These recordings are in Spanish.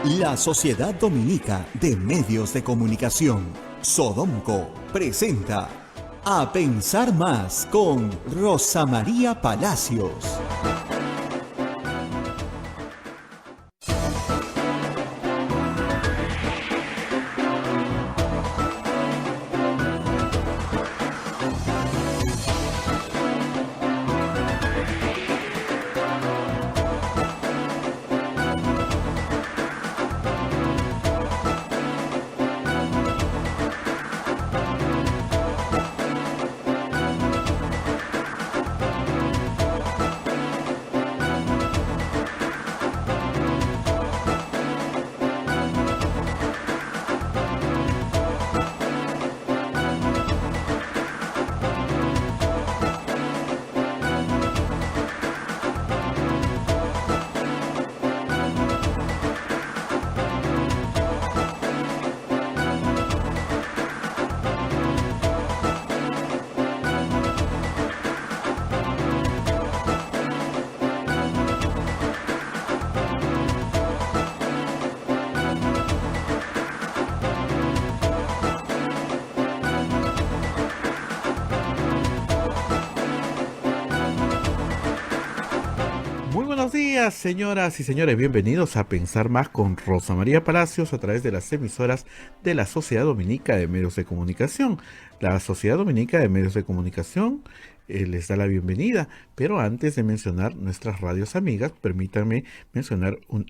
La Sociedad Dominica de Medios de Comunicación, Sodomco, presenta A Pensar Más con Rosa María Palacios. Muy buenos días, señoras y señores. Bienvenidos a Pensar Más con Rosa María Palacios a través de las emisoras de la Sociedad Dominica de Medios de Comunicación. La Sociedad Dominica de Medios de Comunicación les da la bienvenida, pero antes de mencionar nuestras radios amigas, permítanme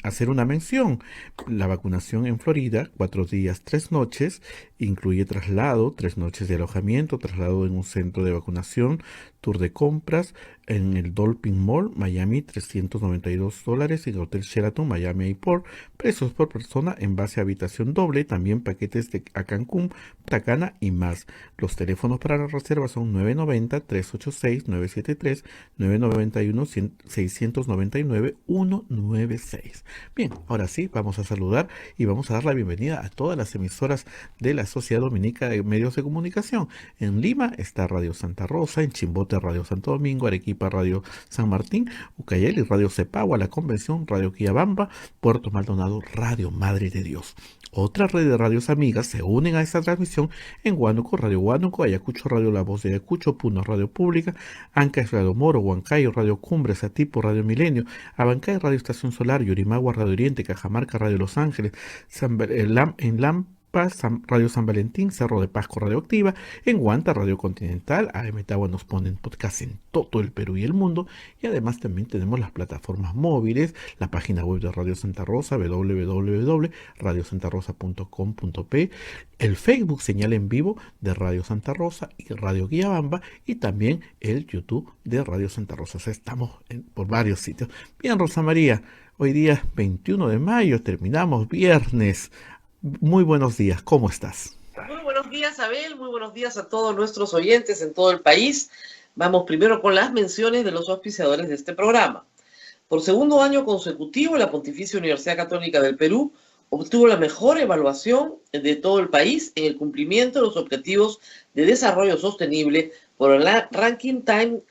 hacer una mención. La vacunación en Florida, 4 días, 3 noches, incluye traslado, 3 noches de alojamiento, traslado en un centro de vacunación, tour de compras en el Dolphin Mall, Miami, $392, en el Hotel Sheraton, Miami Airport, precios por persona en base a habitación doble, también paquetes a Cancún, Punta Cana y más. Los teléfonos para la reserva son 990-386-973, 991-699-196. Bien, ahora sí, vamos a saludar y vamos a dar la bienvenida a todas las emisoras de la Sociedad Dominica de Medios de Comunicación. En Lima está Radio Santa Rosa, en Chimbote Radio Santo Domingo, Arequipa Radio San Martín, Ucayali Radio Cepagua, La Convención Radio Quillabamba, Puerto Maldonado Radio Madre de Dios. Otra red de radios amigas se unen a esta transmisión en Huánuco, Radio Huánuco, Ayacucho, Radio La Voz de Ayacucho, Puno, Radio Pública, Ancash, Radio Moro, Huancayo, Radio Cumbre, Satipo, Radio Milenio, Abancay, Radio Estación Solar, Yurimagua, Radio Oriente, Cajamarca, Radio Los Ángeles, en Lampas, Radio San Valentín, Cerro de Pasco, Radio Activa, en Huanta, Radio Continental, AM Tagua nos ponen podcast en todo el Perú y el mundo, y además también tenemos las plataformas móviles, la página web de Radio Santa Rosa, www.radiosantarosa.com.p, el Facebook señal en vivo de Radio Santa Rosa y Radio Guiabamba, y también el YouTube de Radio Santa Rosa. O sea, estamos por varios sitios. Bien, Rosa María, hoy día 21 de mayo, terminamos viernes. Muy buenos días, ¿cómo estás? Muy buenos días, Abel, muy buenos días a todos nuestros oyentes en todo el país. Vamos primero con las menciones de los auspiciadores de este programa. Por segundo año consecutivo, la Pontificia Universidad Católica del Perú obtuvo la mejor evaluación de todo el país en el cumplimiento de los objetivos de desarrollo sostenible por el ranking Times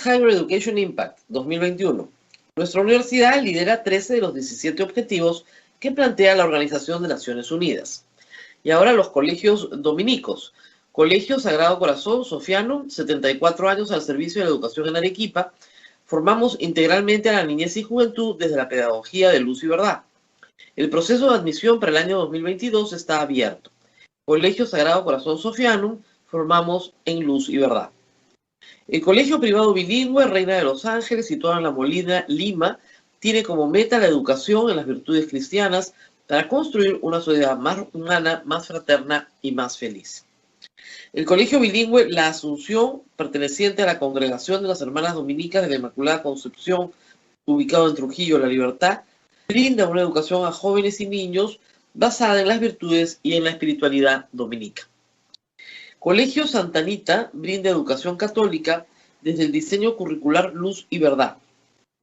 Higher Education Impact 2021. Nuestra universidad lidera 13 de los 17 objetivos que plantea la Organización de Naciones Unidas. Y ahora los colegios dominicos. Colegio Sagrado Corazón Sofiano, 74 años al servicio de la educación en Arequipa. Formamos integralmente a la niñez y juventud desde la pedagogía de luz y verdad. El proceso de admisión para el año 2022 está abierto. Colegio Sagrado Corazón Sofiano, formamos en luz y verdad. El colegio privado bilingüe Reina de los Ángeles, situado en La Molina, Lima, tiene como meta la educación en las virtudes cristianas para construir una sociedad más humana, más fraterna y más feliz. El colegio bilingüe La Asunción, perteneciente a la Congregación de las Hermanas Dominicas de la Inmaculada Concepción, ubicado en Trujillo, La Libertad, brinda una educación a jóvenes y niños basada en las virtudes y en la espiritualidad dominica. Colegio Santa Anita brinda educación católica desde el diseño curricular Luz y Verdad.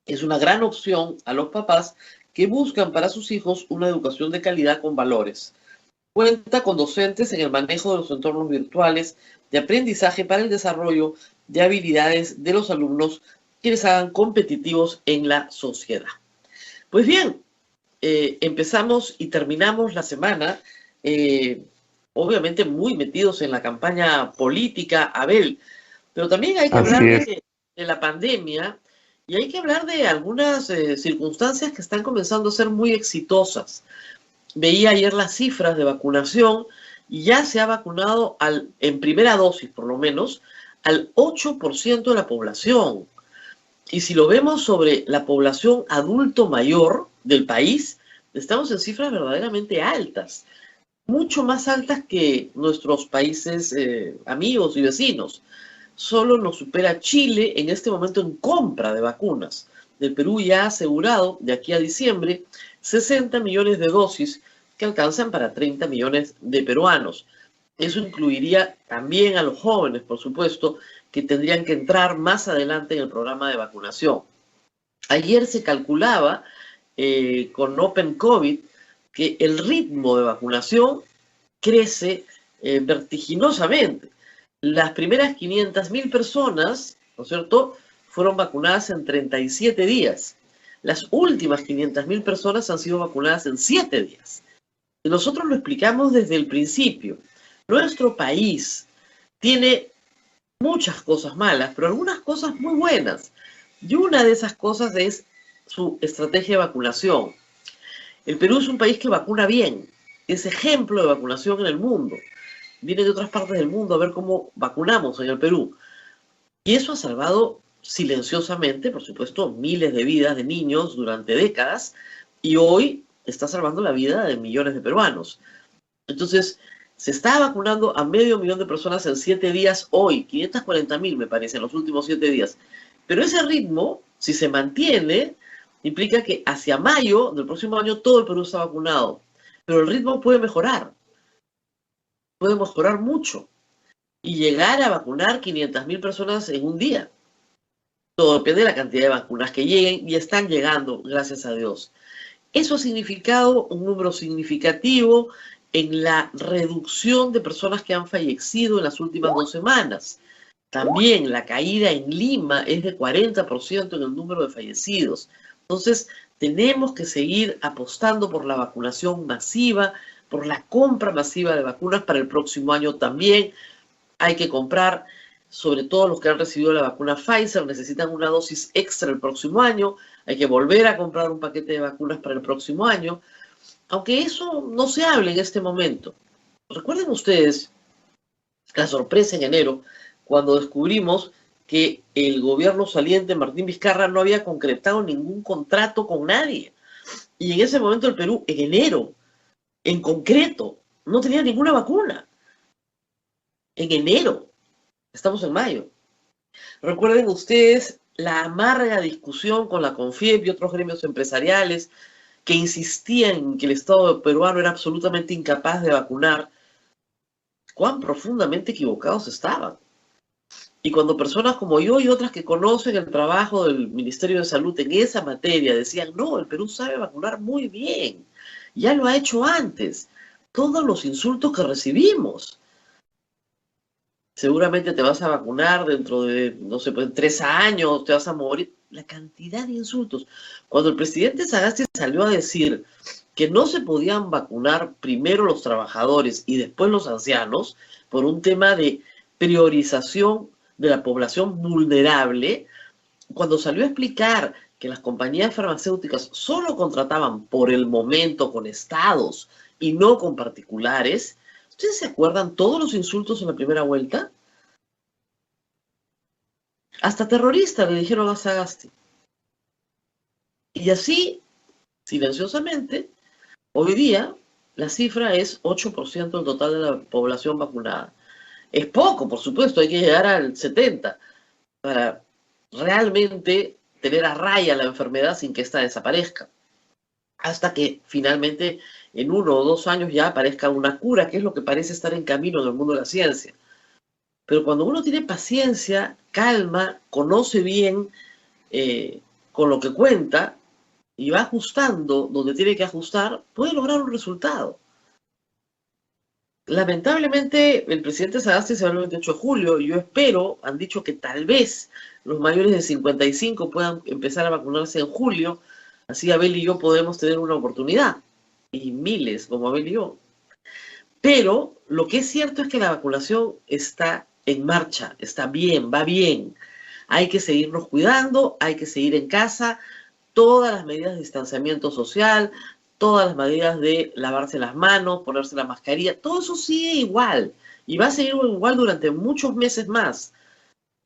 Es una gran opción a los papás que buscan para sus hijos una educación de calidad con valores. Cuenta con docentes en el manejo de los entornos virtuales de aprendizaje para el desarrollo de habilidades de los alumnos que les hagan competitivos en la sociedad. Pues bien, empezamos y terminamos la semana, obviamente muy metidos en la campaña política, Abel, pero también hay que hablar de la pandemia y hay que hablar de algunas circunstancias que están comenzando a ser muy exitosas. Veía ayer las cifras de vacunación y ya se ha vacunado en primera dosis, por lo menos, al 8% de la población. Y si lo vemos sobre la población adulto mayor del país, estamos en cifras verdaderamente altas, mucho más altas que nuestros países amigos y vecinos. Solo nos supera Chile en este momento en compra de vacunas. El Perú ya ha asegurado de aquí a diciembre 60 millones de dosis que alcanzan para 30 millones de peruanos. Eso incluiría también a los jóvenes, por supuesto, que tendrían que entrar más adelante en el programa de vacunación. Ayer se calculaba con Open COVID que el ritmo de vacunación crece vertiginosamente. Las primeras 500.000 personas, ¿no es cierto?, fueron vacunadas en 37 días. Las últimas 500.000 personas han sido vacunadas en 7 días. Y nosotros lo explicamos desde el principio. Nuestro país tiene muchas cosas malas, pero algunas cosas muy buenas. Y una de esas cosas es su estrategia de vacunación. El Perú es un país que vacuna bien, es ejemplo de vacunación en el mundo. Viene de otras partes del mundo a ver cómo vacunamos en el Perú. Y eso ha salvado silenciosamente, por supuesto, miles de vidas de niños durante décadas y hoy está salvando la vida de millones de peruanos. Entonces, se está vacunando a 500.000 de personas en 7 días hoy, 540.000 me parece en los últimos 7 días. Pero ese ritmo, si se mantiene, implica que hacia mayo del próximo año todo el Perú está vacunado. Pero el ritmo puede mejorar mucho y llegar a vacunar 500.000 personas en un día. Todo depende de la cantidad de vacunas que lleguen y están llegando, gracias a Dios. Eso ha significado un número significativo en la reducción de personas que han fallecido en las últimas 2 semanas. También la caída en Lima es de 40% en el número de fallecidos. Entonces, tenemos que seguir apostando por la vacunación masiva, por la compra masiva de vacunas para el próximo año también. Hay que comprar, sobre todo los que han recibido la vacuna Pfizer, necesitan una dosis extra el próximo año. Hay que volver a comprar un paquete de vacunas para el próximo año. Aunque eso no se hable en este momento. Recuerden ustedes la sorpresa en enero, cuando descubrimos que el gobierno saliente, Martín Vizcarra, no había concretado ningún contrato con nadie. Y en ese momento el Perú, en enero, en concreto, no tenía ninguna vacuna. En enero. Estamos en mayo. Recuerden ustedes la amarga discusión con la CONFIEP y otros gremios empresariales que insistían en que el Estado peruano era absolutamente incapaz de vacunar. Cuán profundamente equivocados estaban. Y cuando personas como yo y otras que conocen el trabajo del Ministerio de Salud en esa materia decían, no, el Perú sabe vacunar muy bien, ya lo ha hecho antes, todos los insultos que recibimos. Seguramente te vas a vacunar dentro de, no sé, pues 3 años, te vas a morir. La cantidad de insultos. Cuando el presidente Sagasti salió a decir que no se podían vacunar primero los trabajadores y después los ancianos por un tema de priorización de la población vulnerable, cuando salió a explicar que las compañías farmacéuticas solo contrataban por el momento con estados y no con particulares, ¿ustedes se acuerdan todos los insultos en la primera vuelta? Hasta terrorista le dijeron a Sagasti. Y así, silenciosamente, hoy día la cifra es 8% del total de la población vacunada. Es poco, por supuesto, hay que llegar al 70% para realmente tener a raya la enfermedad sin que ésta desaparezca. Hasta que finalmente en 1 o 2 años ya aparezca una cura, que es lo que parece estar en camino en el mundo de la ciencia. Pero cuando uno tiene paciencia, calma, conoce bien con lo que cuenta y va ajustando donde tiene que ajustar, puede lograr un resultado. Lamentablemente, el presidente Sagasti se va el 28 de julio y yo espero, han dicho que tal vez los mayores de 55 puedan empezar a vacunarse en julio. Así Abel y yo podemos tener una oportunidad, y miles como Abel y yo. Pero lo que es cierto es que la vacunación está en marcha, está bien, va bien. Hay que seguirnos cuidando, hay que seguir en casa, todas las medidas de distanciamiento social, todas las medidas de lavarse las manos, ponerse la mascarilla, todo eso sigue igual y va a seguir igual durante muchos meses más,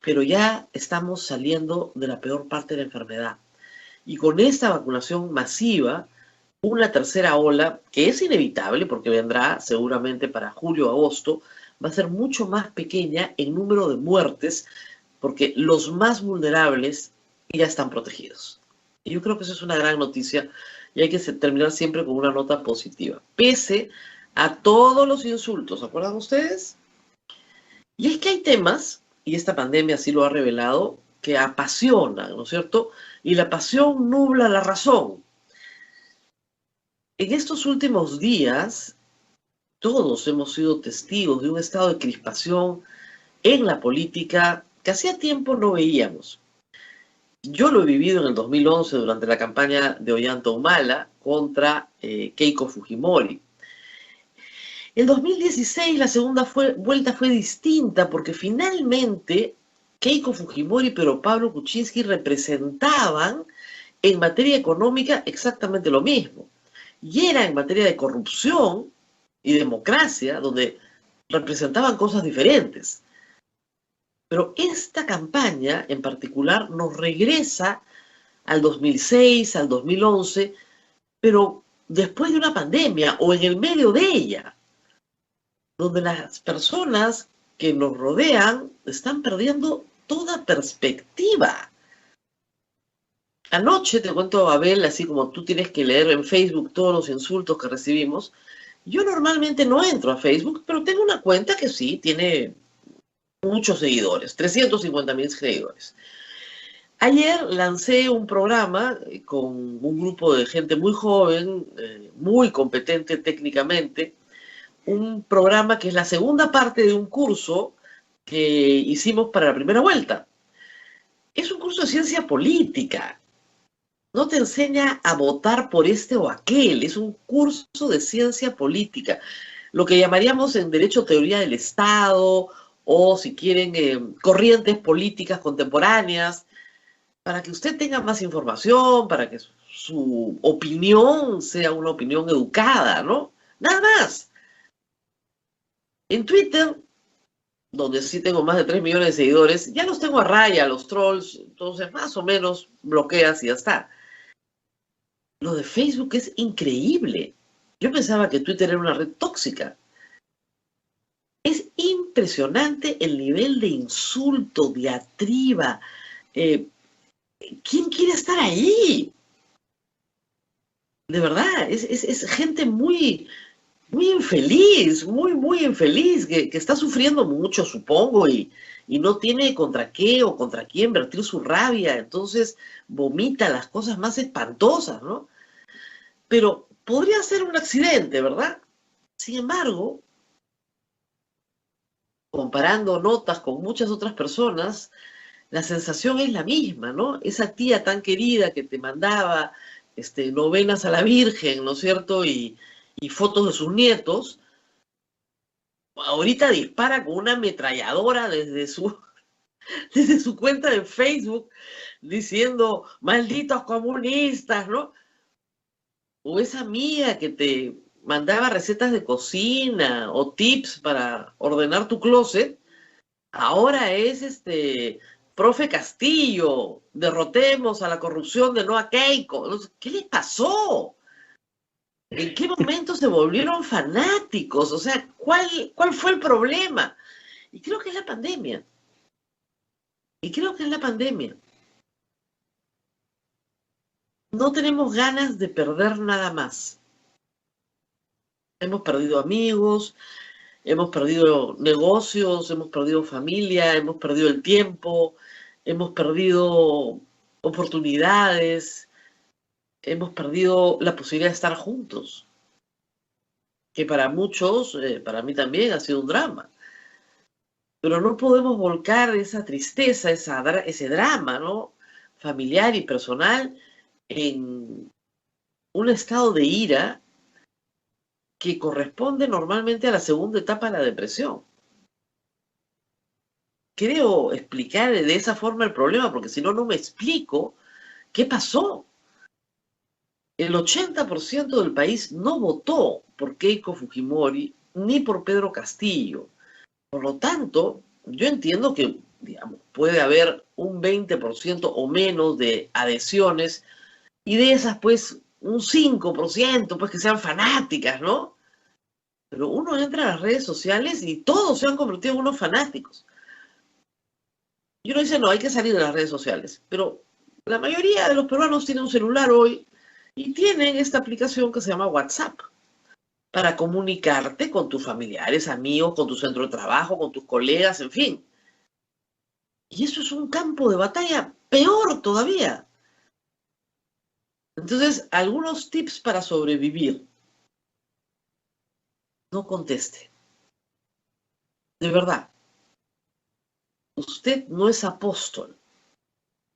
pero ya estamos saliendo de la peor parte de la enfermedad. Y con esta vacunación masiva, una tercera ola, que es inevitable porque vendrá seguramente para julio o agosto, va a ser mucho más pequeña en número de muertes porque los más vulnerables ya están protegidos. Y yo creo que eso es una gran noticia y hay que terminar siempre con una nota positiva, pese a todos los insultos, ¿se acuerdan ustedes? Y es que hay temas, y esta pandemia así lo ha revelado, que apasionan, ¿no es cierto? Y la pasión nubla la razón. En estos últimos días, todos hemos sido testigos de un estado de crispación en la política que hacía tiempo no veíamos. Yo lo he vivido en el 2011 durante la campaña de Ollanta Humala contra Keiko Fujimori. En 2016 la segunda vuelta fue distinta porque finalmente Keiko Fujimori pero Pablo Kuczynski representaban en materia económica exactamente lo mismo. Y era en materia de corrupción y democracia donde representaban cosas diferentes. Pero esta campaña en particular nos regresa al 2006, al 2011, pero después de una pandemia o en el medio de ella, donde las personas que nos rodean están perdiendo toda perspectiva. Anoche, te cuento, Abel, así como tú tienes que leer en Facebook todos los insultos que recibimos, yo normalmente no entro a Facebook, pero tengo una cuenta que sí tiene muchos seguidores, 350,000 seguidores. Ayer lancé un programa con un grupo de gente muy joven, muy competente técnicamente, un programa que es la segunda parte de un curso que hicimos para la primera vuelta. Es un curso de ciencia política. No te enseña a votar por este o aquel, es un curso de ciencia política, lo que llamaríamos en derecho teoría del Estado o, si quieren, corrientes políticas contemporáneas, para que usted tenga más información, para que su opinión sea una opinión educada, ¿no? Nada más. En Twitter, donde sí tengo más de 3 millones de seguidores, ya los tengo a raya, los trolls, entonces más o menos bloqueas y ya está. Lo de Facebook es increíble. Yo pensaba que Twitter era una red tóxica. Es impresionante el nivel de insulto, diatriba. ¿Quién quiere estar ahí? De verdad, es gente muy, muy infeliz, muy infeliz, que está sufriendo mucho, supongo, y no tiene contra qué o contra quién vertir su rabia, entonces vomita las cosas más espantosas, ¿no? Pero podría ser un accidente, ¿verdad? Sin embargo, comparando notas con muchas otras personas, la sensación es la misma, ¿no? Esa tía tan querida que te mandaba novenas a la Virgen, ¿no es cierto? Y fotos de sus nietos, ahorita dispara con una ametralladora desde su cuenta de Facebook diciendo malditos comunistas, ¿no? O esa amiga que te mandaba recetas de cocina o tips para ordenar tu closet, ahora es profe Castillo, derrotemos a la corrupción de Noa Keiko. ¿Qué les pasó? ¿En qué momento se volvieron fanáticos? O sea, ¿cuál fue el problema? Y creo que es la pandemia. No tenemos ganas de perder nada más. Hemos perdido amigos, hemos perdido negocios, hemos perdido familia, hemos perdido el tiempo, hemos perdido oportunidades, hemos perdido la posibilidad de estar juntos, que para muchos, para mí también, ha sido un drama. Pero no podemos volcar esa tristeza, ese drama, ¿no?, familiar y personal en un estado de ira que corresponde normalmente a la segunda etapa de la depresión. Creo explicar de esa forma el problema, porque si no, no me explico qué pasó. El 80% del país no votó por Keiko Fujimori ni por Pedro Castillo. Por lo tanto, yo entiendo que, digamos, puede haber un 20% o menos de adhesiones y de esas, pues, un 5%, pues, que sean fanáticas, ¿no? Pero uno entra a las redes sociales y todos se han convertido en unos fanáticos. Y uno dice, no, hay que salir de las redes sociales. Pero la mayoría de los peruanos tienen un celular hoy y tienen esta aplicación que se llama WhatsApp para comunicarte con tus familiares, amigos, con tu centro de trabajo, con tus colegas, en fin. Y eso es un campo de batalla peor todavía. Entonces, algunos tips para sobrevivir. No conteste. De verdad. Usted no es apóstol.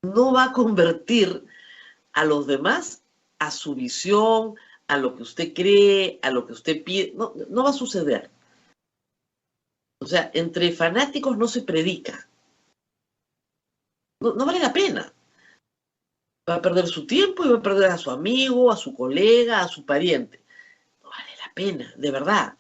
No va a convertir a los demás a su visión, a lo que usted cree, a lo que usted pide. No, no va a suceder. O sea, entre fanáticos no se predica. No, no vale la pena. Va a perder su tiempo y va a perder a su amigo, a su colega, a su pariente. No vale la pena, de verdad.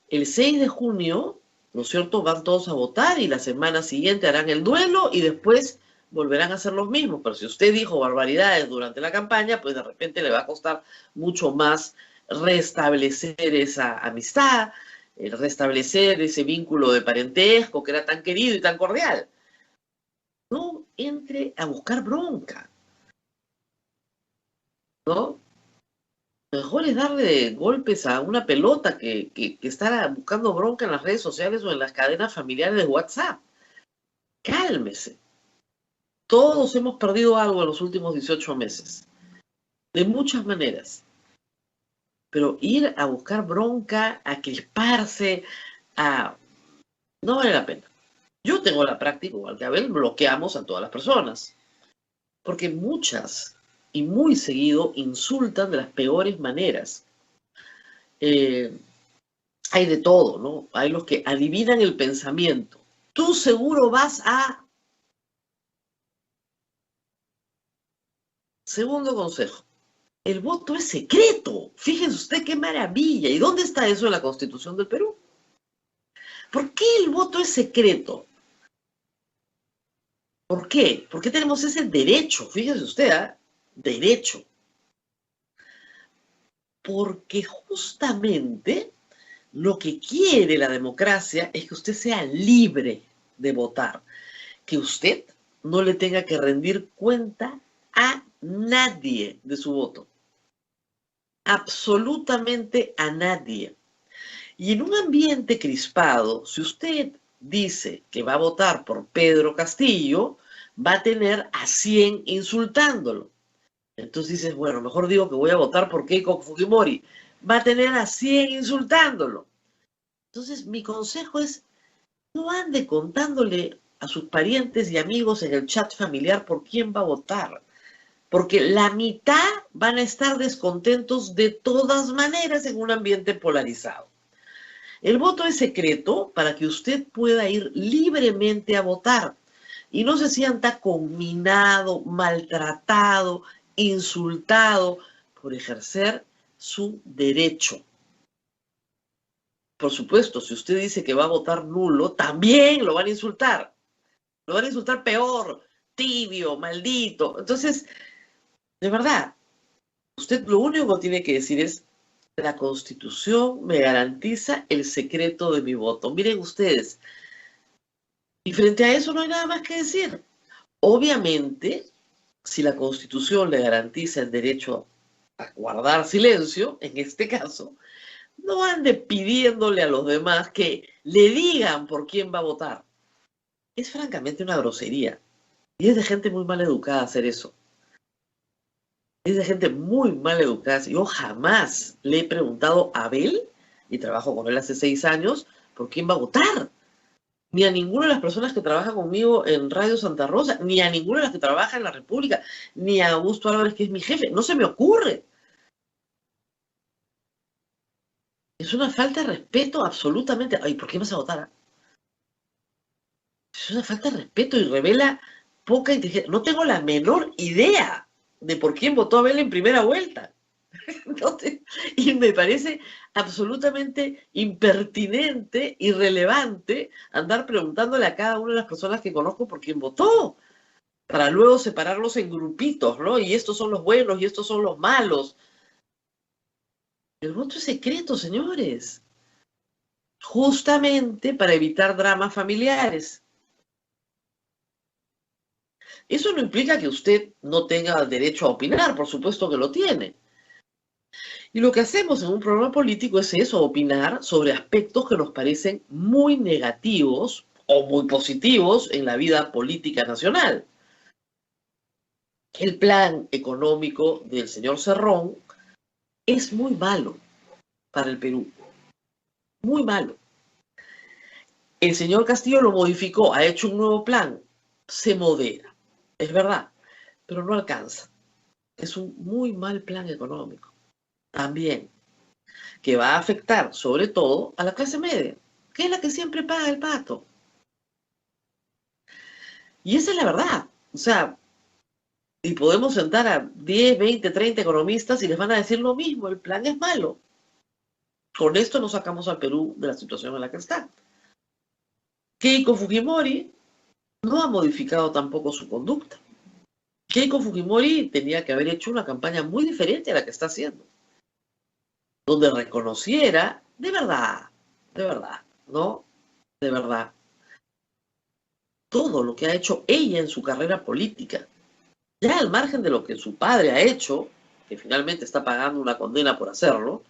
El 6 de junio, ¿no es cierto?, van todos a votar y la semana siguiente harán el duelo y después volverán a hacer los mismos. Pero si usted dijo barbaridades durante la campaña, pues de repente le va a costar mucho más restablecer esa amistad, restablecer ese vínculo de parentesco que era tan querido y tan cordial. No entre a buscar bronca, ¿no? Mejor es darle golpes a una pelota que estar buscando bronca en las redes sociales o en las cadenas familiares de WhatsApp. Cálmese. Todos hemos perdido algo en los últimos 18 meses. De muchas maneras. Pero ir a buscar bronca, a crisparse, no vale la pena. Yo tengo la práctica, igual que Abel, bloqueamos a todas las personas. Porque muchas y muy seguido insultan de las peores maneras. Hay de todo, ¿no? Hay los que adivinan el pensamiento. Tú seguro vas a... Segundo consejo. El voto es secreto. Fíjese usted qué maravilla. ¿Y dónde está eso en la Constitución del Perú? ¿Por qué el voto es secreto? ¿Por qué? ¿Por qué tenemos ese derecho? Fíjese usted, ¿eh? Derecho. Porque justamente lo que quiere la democracia es que usted sea libre de votar, que usted no le tenga que rendir cuenta a nadie de su voto, absolutamente a nadie. Y en un ambiente crispado, si usted dice que va a votar por Pedro Castillo, va a tener a 100 insultándolo. Entonces dices, bueno, mejor digo que voy a votar por Keiko Fujimori. Va a tener a 100 insultándolo. Entonces, mi consejo es, no ande contándole a sus parientes y amigos en el chat familiar por quién va a votar. Porque la mitad van a estar descontentos de todas maneras en un ambiente polarizado. El voto es secreto para que usted pueda ir libremente a votar y no se sienta conminado, maltratado, insultado por ejercer su derecho. Por supuesto, si usted dice que va a votar nulo, también lo van a insultar. Lo van a insultar peor, tibio, maldito. Entonces, de verdad, usted lo único que tiene que decir es, la Constitución me garantiza el secreto de mi voto. Miren ustedes, y frente a eso no hay nada más que decir. Obviamente, si la Constitución le garantiza el derecho a guardar silencio, en este caso, no ande pidiéndole a los demás que le digan por quién va a votar. Es francamente una grosería. Y es de gente muy mal educada hacer eso. Es de gente muy mal educada. Yo jamás le he preguntado a Abel, y trabajo con él hace 6 años, por quién va a votar. ni a ninguna de las personas que trabajan conmigo en Radio Santa Rosa, ni a ninguna de las que trabaja en la República, ni a Augusto Álvarez, que es mi jefe. No se me ocurre. Es una falta de respeto absolutamente. Ay, ¿por qué me vas a votar? Es una falta de respeto y revela poca inteligencia. No tengo la menor idea de por quién votó Abel en primera vuelta. Y me parece absolutamente impertinente, irrelevante andar preguntándole a cada una de las personas que conozco por quién votó, para luego separarlos en grupitos, ¿no? Y estos son los buenos y estos son los malos. El voto es secreto, señores, justamente para evitar dramas familiares. Eso no implica que usted no tenga derecho a opinar, por supuesto que lo tiene. Y lo que hacemos en un programa político es eso, opinar sobre aspectos que nos parecen muy negativos o muy positivos en la vida política nacional. El plan económico del señor Cerrón es muy malo para el Perú, muy malo. El señor Castillo lo modificó, ha hecho un nuevo plan, se modera, es verdad, pero no alcanza. Es un muy mal plan económico, también, que va a afectar sobre todo a la clase media, que es la que siempre paga el pato. Y esa es la verdad. O sea, y podemos sentar a 10, 20, 30 economistas y les van a decir lo mismo, el plan es malo. Con esto no sacamos al Perú de la situación en la que está. Keiko Fujimori no ha modificado tampoco su conducta. Keiko Fujimori tenía que haber hecho una campaña muy diferente a la que está haciendo, donde reconociera de verdad, ¿no? De verdad, todo lo que ha hecho ella en su carrera política, ya al margen de lo que su padre ha hecho, que finalmente está pagando una condena por hacerlo,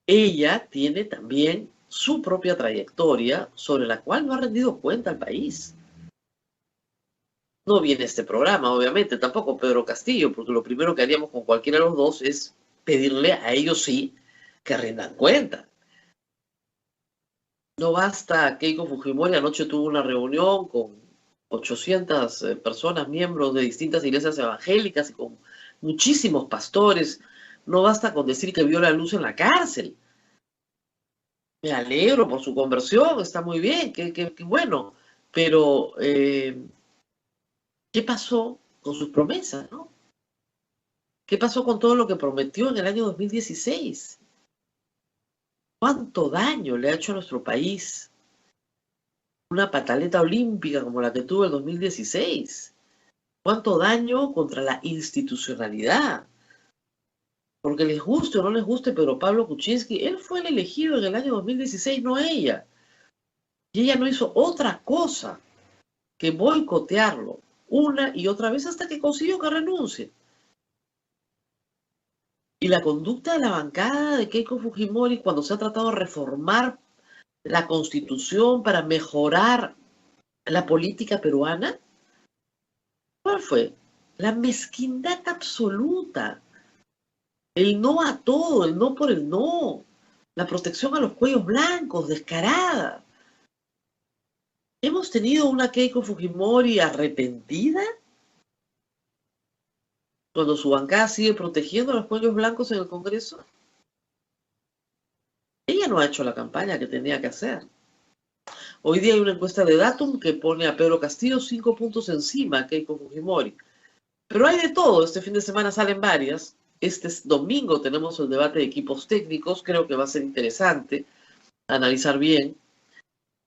ella tiene también su propia trayectoria sobre la cual no ha rendido cuenta al país. No viene este programa, obviamente, tampoco Pedro Castillo, porque lo primero que haríamos con cualquiera de los dos es pedirle a ellos sí que rindan cuenta. No basta, Keiko Fujimori anoche tuvo una reunión con 800 personas, miembros de distintas iglesias evangélicas y con muchísimos pastores. No basta con decir que vio la luz en la cárcel. Me alegro por su conversión, está muy bien, qué bueno. Pero, ¿qué pasó con sus promesas, no? ¿Qué pasó con todo lo que prometió en el año 2016? ¿Cuánto daño le ha hecho a nuestro país una pataleta olímpica como la que tuvo el 2016? ¿Cuánto daño contra la institucionalidad? Porque les guste o no les guste Pedro Pablo Kuczynski, él fue el elegido en el año 2016, no ella. Y ella no hizo otra cosa que boicotearlo una y otra vez hasta que consiguió que renuncie. Y la conducta de la bancada de Keiko Fujimori cuando se ha tratado de reformar la Constitución para mejorar la política peruana, ¿cuál fue? La mezquindad absoluta. El no a todo, el no por el no. La protección a los cuellos blancos, descarada. ¿Hemos tenido una Keiko Fujimori arrepentida? Cuando su bancada sigue protegiendo a los cuellos blancos en el Congreso. Ella no ha hecho la campaña que tenía que hacer. Hoy día hay una encuesta de Datum que pone a Pedro Castillo 5 puntos encima a Keiko Fujimori. Pero hay de todo. Este fin de semana salen varias. Este domingo tenemos el debate de equipos técnicos. Creo que va a ser interesante analizar bien.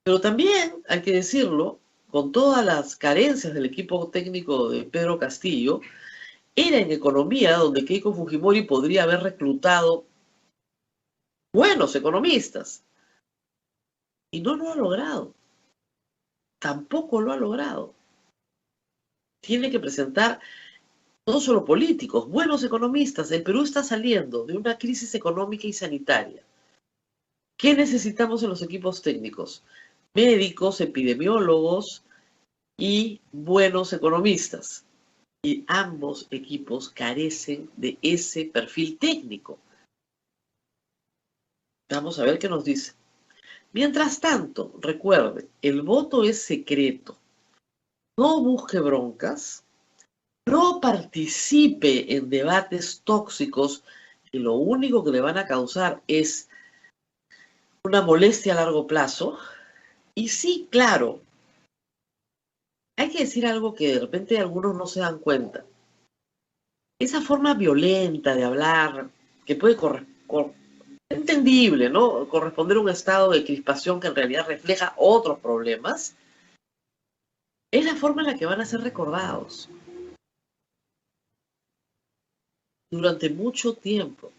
Pero también, hay que decirlo, con todas las carencias del equipo técnico de Pedro Castillo, era en economía donde Keiko Fujimori podría haber reclutado buenos economistas. Y no lo ha logrado. Tampoco lo ha logrado. Tiene que presentar no solo políticos, buenos economistas. El Perú está saliendo de una crisis económica y sanitaria. ¿Qué necesitamos en los equipos técnicos? Médicos, epidemiólogos y buenos economistas. Y ambos equipos carecen de ese perfil técnico. Vamos a ver qué nos dice. Mientras tanto, recuerde, el voto es secreto. No busque broncas, no participe en debates tóxicos que lo único que le van a causar es una molestia a largo plazo. Y sí, claro, hay que decir algo que de repente algunos no se dan cuenta. Esa forma violenta de hablar, que puede entendible, ¿no? Corresponder a un estado de crispación que en realidad refleja otros problemas, es la forma en la que van a ser recordados durante mucho tiempo.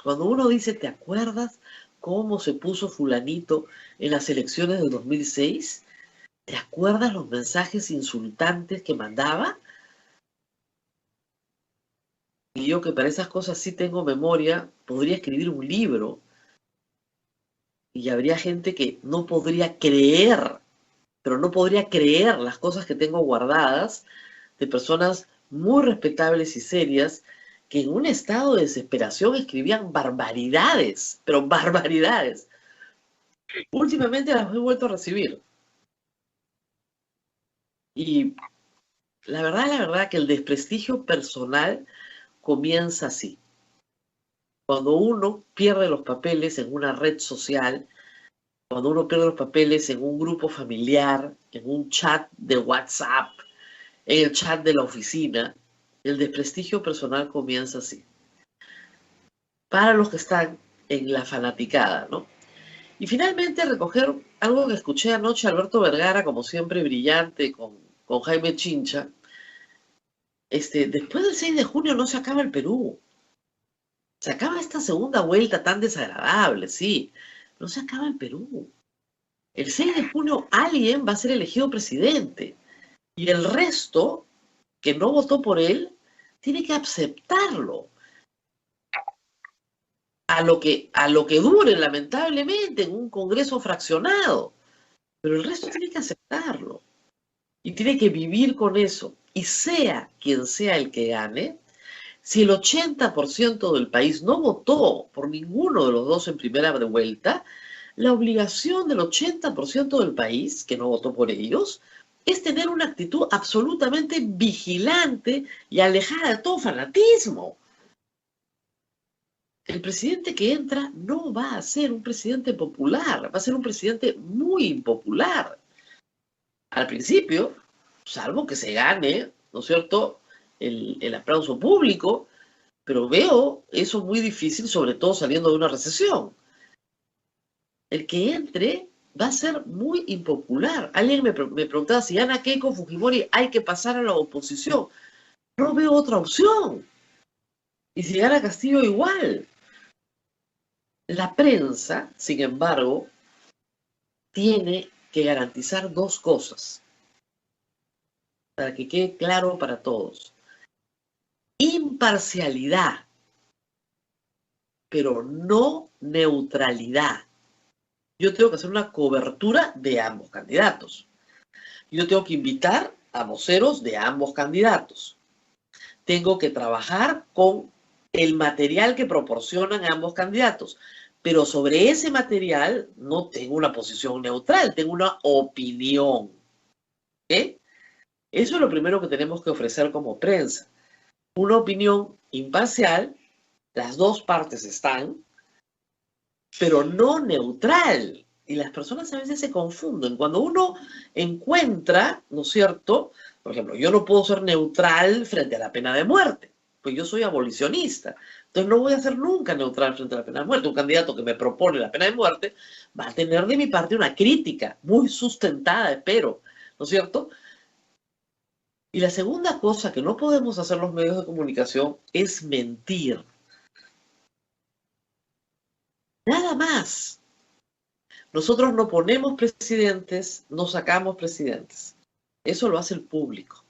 Cuando uno dice, ¿te acuerdas cómo se puso fulanito en las elecciones del 2006? ¿Te acuerdas los mensajes insultantes que mandaba? Y yo, que para esas cosas sí tengo memoria, podría escribir un libro y habría gente que no podría creer, pero no podría creer las cosas que tengo guardadas de personas muy respetables y serias que en un estado de desesperación escribían barbaridades, pero barbaridades. Últimamente las he vuelto a recibir. Y la verdad que el desprestigio personal comienza así. Cuando uno pierde los papeles en una red social, cuando uno pierde los papeles en un grupo familiar, en un chat de WhatsApp, en el chat de la oficina, el desprestigio personal comienza así. Para los que están en la fanaticada, ¿no? Y finalmente recoger algo que escuché anoche a Alberto Vergara, como siempre brillante, con Jaime Chincha. Después del 6 de junio no se acaba el Perú. Se acaba esta segunda vuelta tan desagradable, sí. No se acaba el Perú. El 6 de junio alguien va a ser elegido presidente. Y el resto, que no votó por él, tiene que aceptarlo. A lo que dure, lamentablemente, en un Congreso fraccionado. Pero el resto tiene que aceptarlo. Y tiene que vivir con eso. Y sea quien sea el que gane, si el 80% del país no votó por ninguno de los dos en primera vuelta, la obligación del 80% del país, que no votó por ellos, es tener una actitud absolutamente vigilante y alejada de todo fanatismo. El presidente que entra no va a ser un presidente popular, va a ser un presidente muy impopular. Al principio, salvo que se gane, ¿no es cierto?, el aplauso público, pero veo eso muy difícil, sobre todo saliendo de una recesión. El que entre va a ser muy impopular. Alguien me preguntaba si gana Keiko Fujimori hay que pasar a la oposición. No veo otra opción. Y si gana Castillo igual. La prensa, sin embargo, tiene que garantizar dos cosas para que quede claro para todos. Imparcialidad, pero no neutralidad. Yo tengo que hacer una cobertura de ambos candidatos. Yo tengo que invitar a voceros de ambos candidatos. Tengo que trabajar con el material que proporcionan ambos candidatos. Pero sobre ese material no tengo una posición neutral, tengo una opinión. ¿Eh? Eso es lo primero que tenemos que ofrecer como prensa. Una opinión imparcial, las dos partes están, pero no neutral. Y las personas a veces se confunden. Cuando uno encuentra, ¿no es cierto? Por ejemplo, yo no puedo ser neutral frente a la pena de muerte, pues yo soy abolicionista. Entonces no voy a ser nunca neutral frente a la pena de muerte. Un candidato que me propone la pena de muerte va a tener de mi parte una crítica muy sustentada, espero, ¿no es cierto? Y la segunda cosa que no podemos hacer los medios de comunicación es mentir. Nada más. Nosotros no ponemos presidentes, no sacamos presidentes. Eso lo hace el público.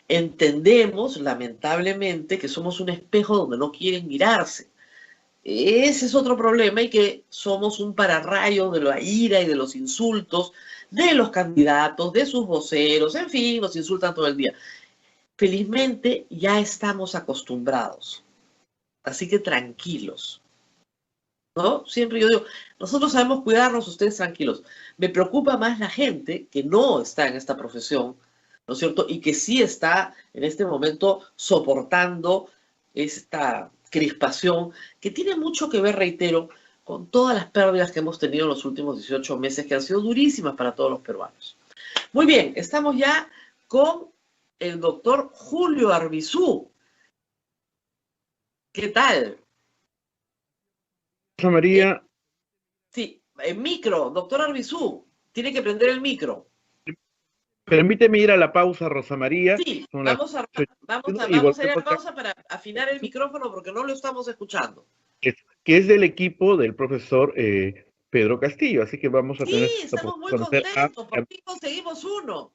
Entendemos, lamentablemente, que somos un espejo donde no quieren mirarse. Ese es otro problema, y que somos un pararrayo de la ira y de los insultos de los candidatos, de sus voceros, en fin, nos insultan todo el día. Felizmente ya estamos acostumbrados. Así que tranquilos. ¿no? Siempre yo digo, nosotros sabemos cuidarnos, ustedes tranquilos. Me preocupa más la gente que no está en esta profesión, ¿no es cierto? Y que sí está en este momento soportando esta crispación que tiene mucho que ver, reitero, con todas las pérdidas que hemos tenido en los últimos 18 meses, que han sido durísimas para todos los peruanos. Muy bien, estamos ya con el doctor Julio Arbizú. ¿Qué tal? Rosa María, Sí, el micro, doctor Arbizú, tiene que prender el micro. permíteme ir a la pausa, Rosa María. Sí, Son las vamos a 8:21 y ir a la volvemos a pausa para afinar el micrófono porque no lo estamos escuchando. que es del equipo del profesor Pedro Castillo, así que vamos a Sí, tener la estamos muy oportunidad de conocer contentos, por fin conseguimos uno.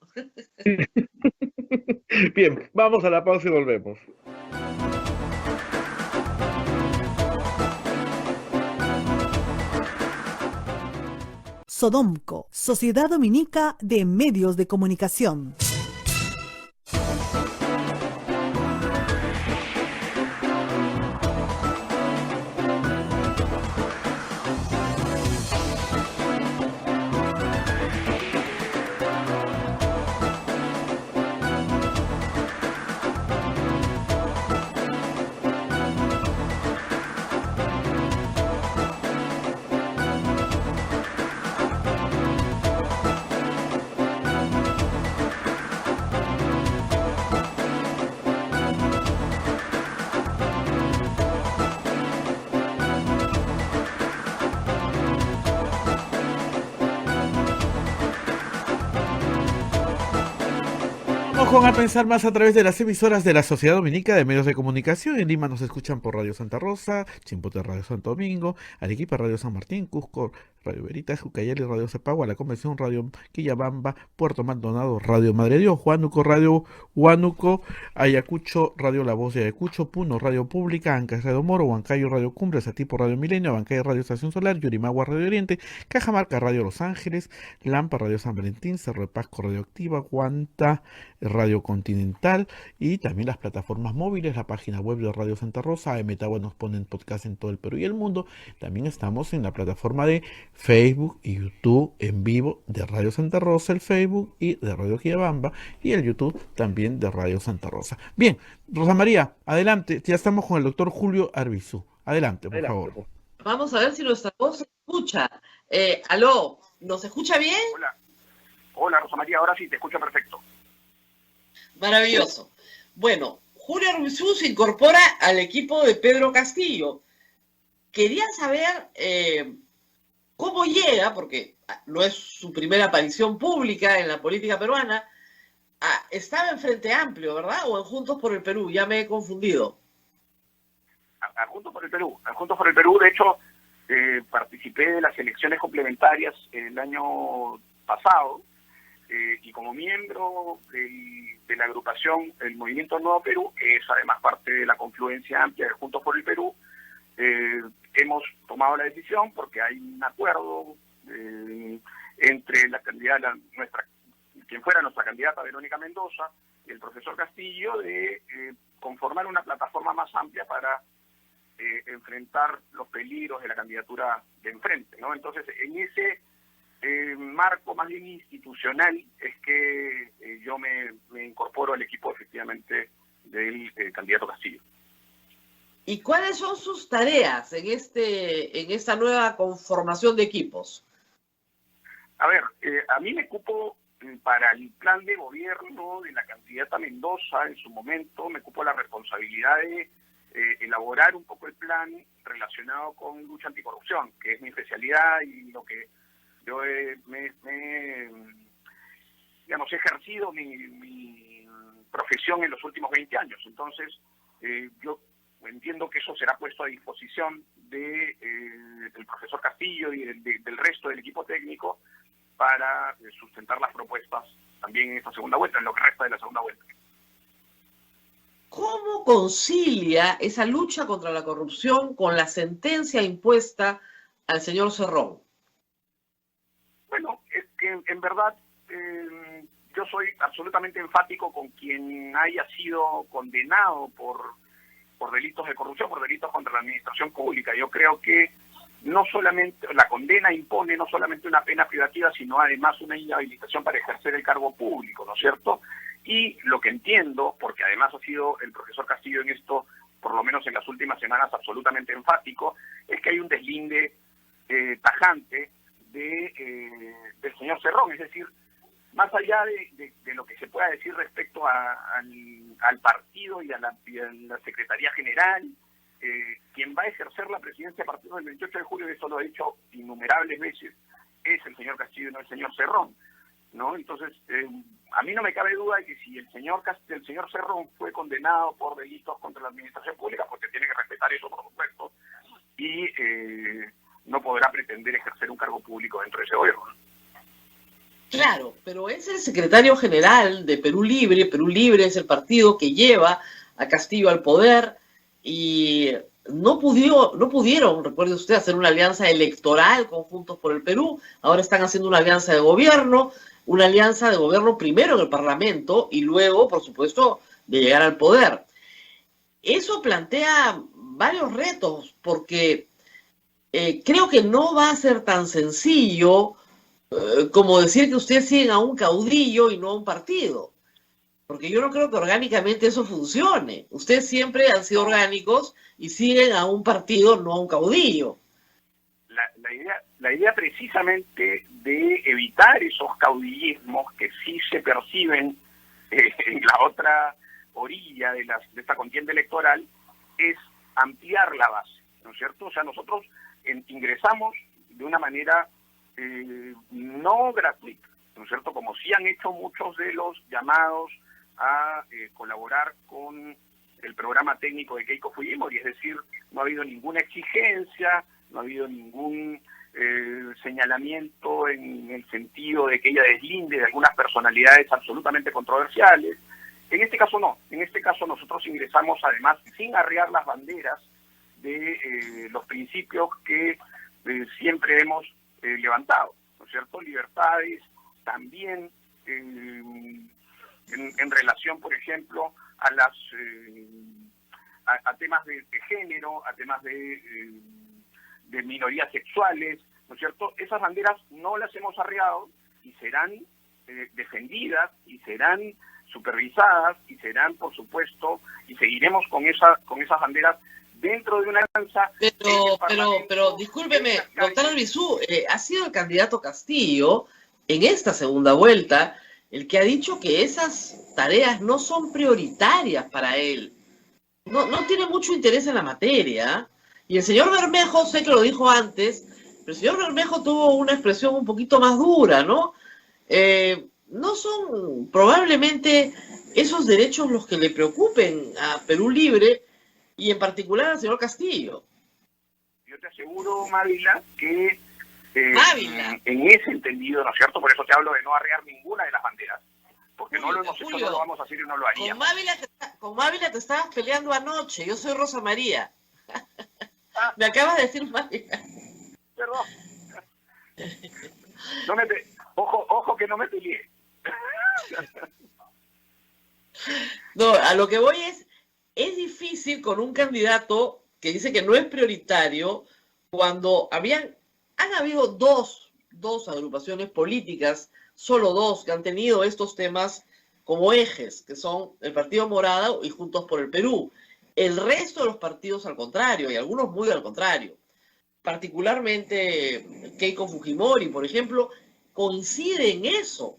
Bien, vamos a la pausa y volvemos. Sodomco, Sociedad Dominica de Medios de Comunicación. Con A Pensar Más a través de las emisoras de la Sociedad Dominica de Medios de Comunicación. En Lima nos escuchan por Radio Santa Rosa, Chimbote Radio Santo Domingo, Arequipa Radio San Martín, Cusco Radio Veritas, Ucayali Radio Cepagua, La Convención Radio Quillabamba, Puerto Maldonado Radio Madre Dios, Huánuco Radio Huánuco, Ayacucho Radio La Voz de Ayacucho, Puno Radio Pública, Ancash Radio Moro, Huancayo Radio Cumbres, Atipo Radio Milenio, Abancay Radio Estación Solar, Yurimagua Radio Oriente, Cajamarca Radio Los Ángeles, Lampa Radio San Valentín, Cerro de Pasco Radio Activa, Guanta Radio Continental y también las plataformas móviles, la página web de Radio Santa Rosa, Metagua nos ponen podcast en todo el Perú y el mundo. También estamos en la plataforma de Facebook y YouTube en vivo de Radio Santa Rosa, el Facebook y de Radio Quillabamba y el YouTube también de Radio Santa Rosa. Bien, Rosa María, adelante, ya estamos con el doctor Julio Arbizú. Adelante, por favor. Vamos a ver si nuestra voz se escucha. Aló, ¿nos escucha bien? Hola Rosa María, ahora sí, te escucho perfecto. Maravilloso. Bueno, Julio Arbizú se incorpora al equipo de Pedro Castillo. Quería saber cómo llega, porque no es su primera aparición pública en la política peruana. Estaba en Frente Amplio, ¿verdad? ¿O en Juntos por el Perú? Ya me he confundido. A Juntos por el Perú. A Juntos por el Perú, de hecho, participé de las elecciones complementarias el año pasado. Y como miembro de la agrupación El Movimiento Nuevo Perú, que es además parte de la confluencia amplia de Juntos por el Perú, hemos tomado la decisión, porque hay un acuerdo entre la candidata, quien fuera nuestra candidata Verónica Mendoza, y el profesor Castillo, de conformar una plataforma más amplia para enfrentar los peligros de la candidatura de enfrente, ¿no? Entonces, en ese marco más bien institucional es que yo me incorporo al equipo efectivamente del candidato Castillo. ¿Y cuáles son sus tareas en esta nueva conformación de equipos? A ver, a mí me cupo para el plan de gobierno de la candidata Mendoza en su momento, me cupo la responsabilidad de elaborar un poco el plan relacionado con lucha anticorrupción, que es mi especialidad y lo que yo he ejercido mi profesión en los últimos 20 años. Entonces, yo entiendo que eso será puesto a disposición del profesor Castillo y del resto del equipo técnico para sustentar las propuestas también en esta segunda vuelta, en lo que resta de la segunda vuelta. ¿Cómo concilia esa lucha contra la corrupción con la sentencia impuesta al señor Cerrón? Bueno, es que en verdad yo soy absolutamente enfático con quien haya sido condenado por delitos de corrupción, por delitos contra la administración pública. Yo creo que no solamente, la condena impone no solamente una pena privativa, sino además una inhabilitación para ejercer el cargo público, ¿no es cierto? Y lo que entiendo, porque además ha sido el profesor Castillo en esto, por lo menos en las últimas semanas, absolutamente enfático, es que hay un deslinde tajante del señor Cerrón, es decir, más allá de lo que se pueda decir respecto al partido y a la Secretaría General, quien va a ejercer la presidencia a partir del 28 de julio, y esto lo ha dicho innumerables veces, es el señor Castillo y no el señor Cerrón, ¿no? Entonces, a mí no me cabe duda de que si el señor Cerrón fue condenado por delitos contra la administración pública, porque tiene que respetar eso, por supuesto, y no podrá pretender ejercer un cargo público dentro de ese gobierno. Claro, pero es el secretario general de Perú Libre. Perú Libre es el partido que lleva a Castillo al poder y no pudieron, recuerde usted, hacer una alianza electoral con Juntos por el Perú. Ahora están haciendo una alianza de gobierno primero en el Parlamento y luego, por supuesto, de llegar al poder. Eso plantea varios retos porque creo que no va a ser tan sencillo como decir que ustedes siguen a un caudillo y no a un partido. Porque yo no creo que orgánicamente eso funcione. Ustedes siempre han sido orgánicos y siguen a un partido, no a un caudillo. La idea precisamente de evitar esos caudillismos que sí se perciben en la otra orilla de esta contienda electoral es ampliar la base, ¿no es cierto? O sea, nosotros ingresamos de una manera no gratuita, ¿no es cierto? Como sí han hecho muchos de los llamados a colaborar con el programa técnico de Keiko Fujimori, es decir, no ha habido ninguna exigencia, no ha habido ningún señalamiento en el sentido de que ella deslinde de algunas personalidades absolutamente controversiales. En este caso no, en este caso nosotros ingresamos además sin arriar las banderas de los principios que siempre hemos levantado, ¿no es cierto? Libertades, también en relación, por ejemplo, a temas de género, a temas de minorías sexuales, ¿no es cierto? Esas banderas no las hemos arriado y serán defendidas y serán supervisadas y serán, por supuesto, y seguiremos con esas banderas dentro de una alianza. Pero discúlpeme, doctor Albizu, ha sido el candidato Castillo en esta segunda vuelta el que ha dicho que esas tareas no son prioritarias para él. No tiene mucho interés en la materia. Y el señor Bermejo, sé que lo dijo antes, pero el señor Bermejo tuvo una expresión un poquito más dura, ¿no? No son probablemente esos derechos los que le preocupen a Perú Libre y en particular al señor Castillo. Yo te aseguro, Mávila, que en ese entendido, ¿no es cierto? Por eso te hablo de no arriar ninguna de las banderas. Porque no lo hemos hecho, no lo vamos a hacer y no lo haríamos. Con Mávila te estabas peleando anoche. Yo soy Rosa María. Me acabas de decir Mávila. Perdón. Ojo que no me peleé. No, a lo que voy es difícil con un candidato que dice que no es prioritario cuando han habido dos agrupaciones políticas, solo dos, que han tenido estos temas como ejes, que son el Partido Morado y Juntos por el Perú. El resto de los partidos al contrario, y algunos muy al contrario. Particularmente Keiko Fujimori, por ejemplo, coincide en eso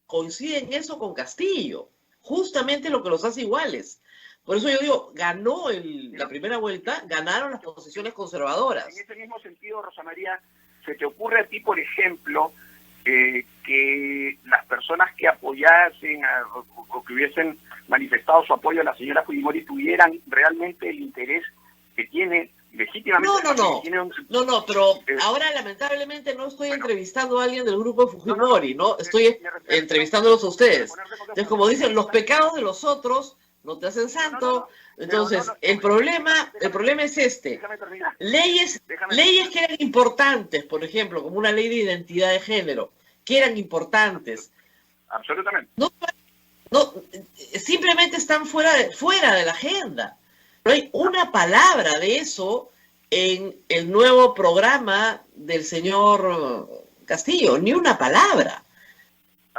con Castillo, justamente lo que los hace iguales. Por eso yo digo, ganó la primera vuelta, ganaron las posiciones conservadoras. En ese mismo sentido, Rosa María, ¿se te ocurre a ti, por ejemplo, que las personas que apoyasen o que hubiesen manifestado su apoyo a la señora Fujimori tuvieran realmente el interés que tiene legítimamente? No, pero ahora lamentablemente no estoy entrevistando a alguien del grupo de Fujimori, ¿no? Estoy entrevistándolos a ustedes. Entonces, como dicen, los pecados de los otros no te hacen santo. Entonces, el problema es este. Leyes que eran importantes, por ejemplo, como una ley de identidad de género, que eran importantes. Absolutamente. No, simplemente están fuera de la agenda. No hay una palabra de eso en el nuevo programa del señor Castillo, ni una palabra.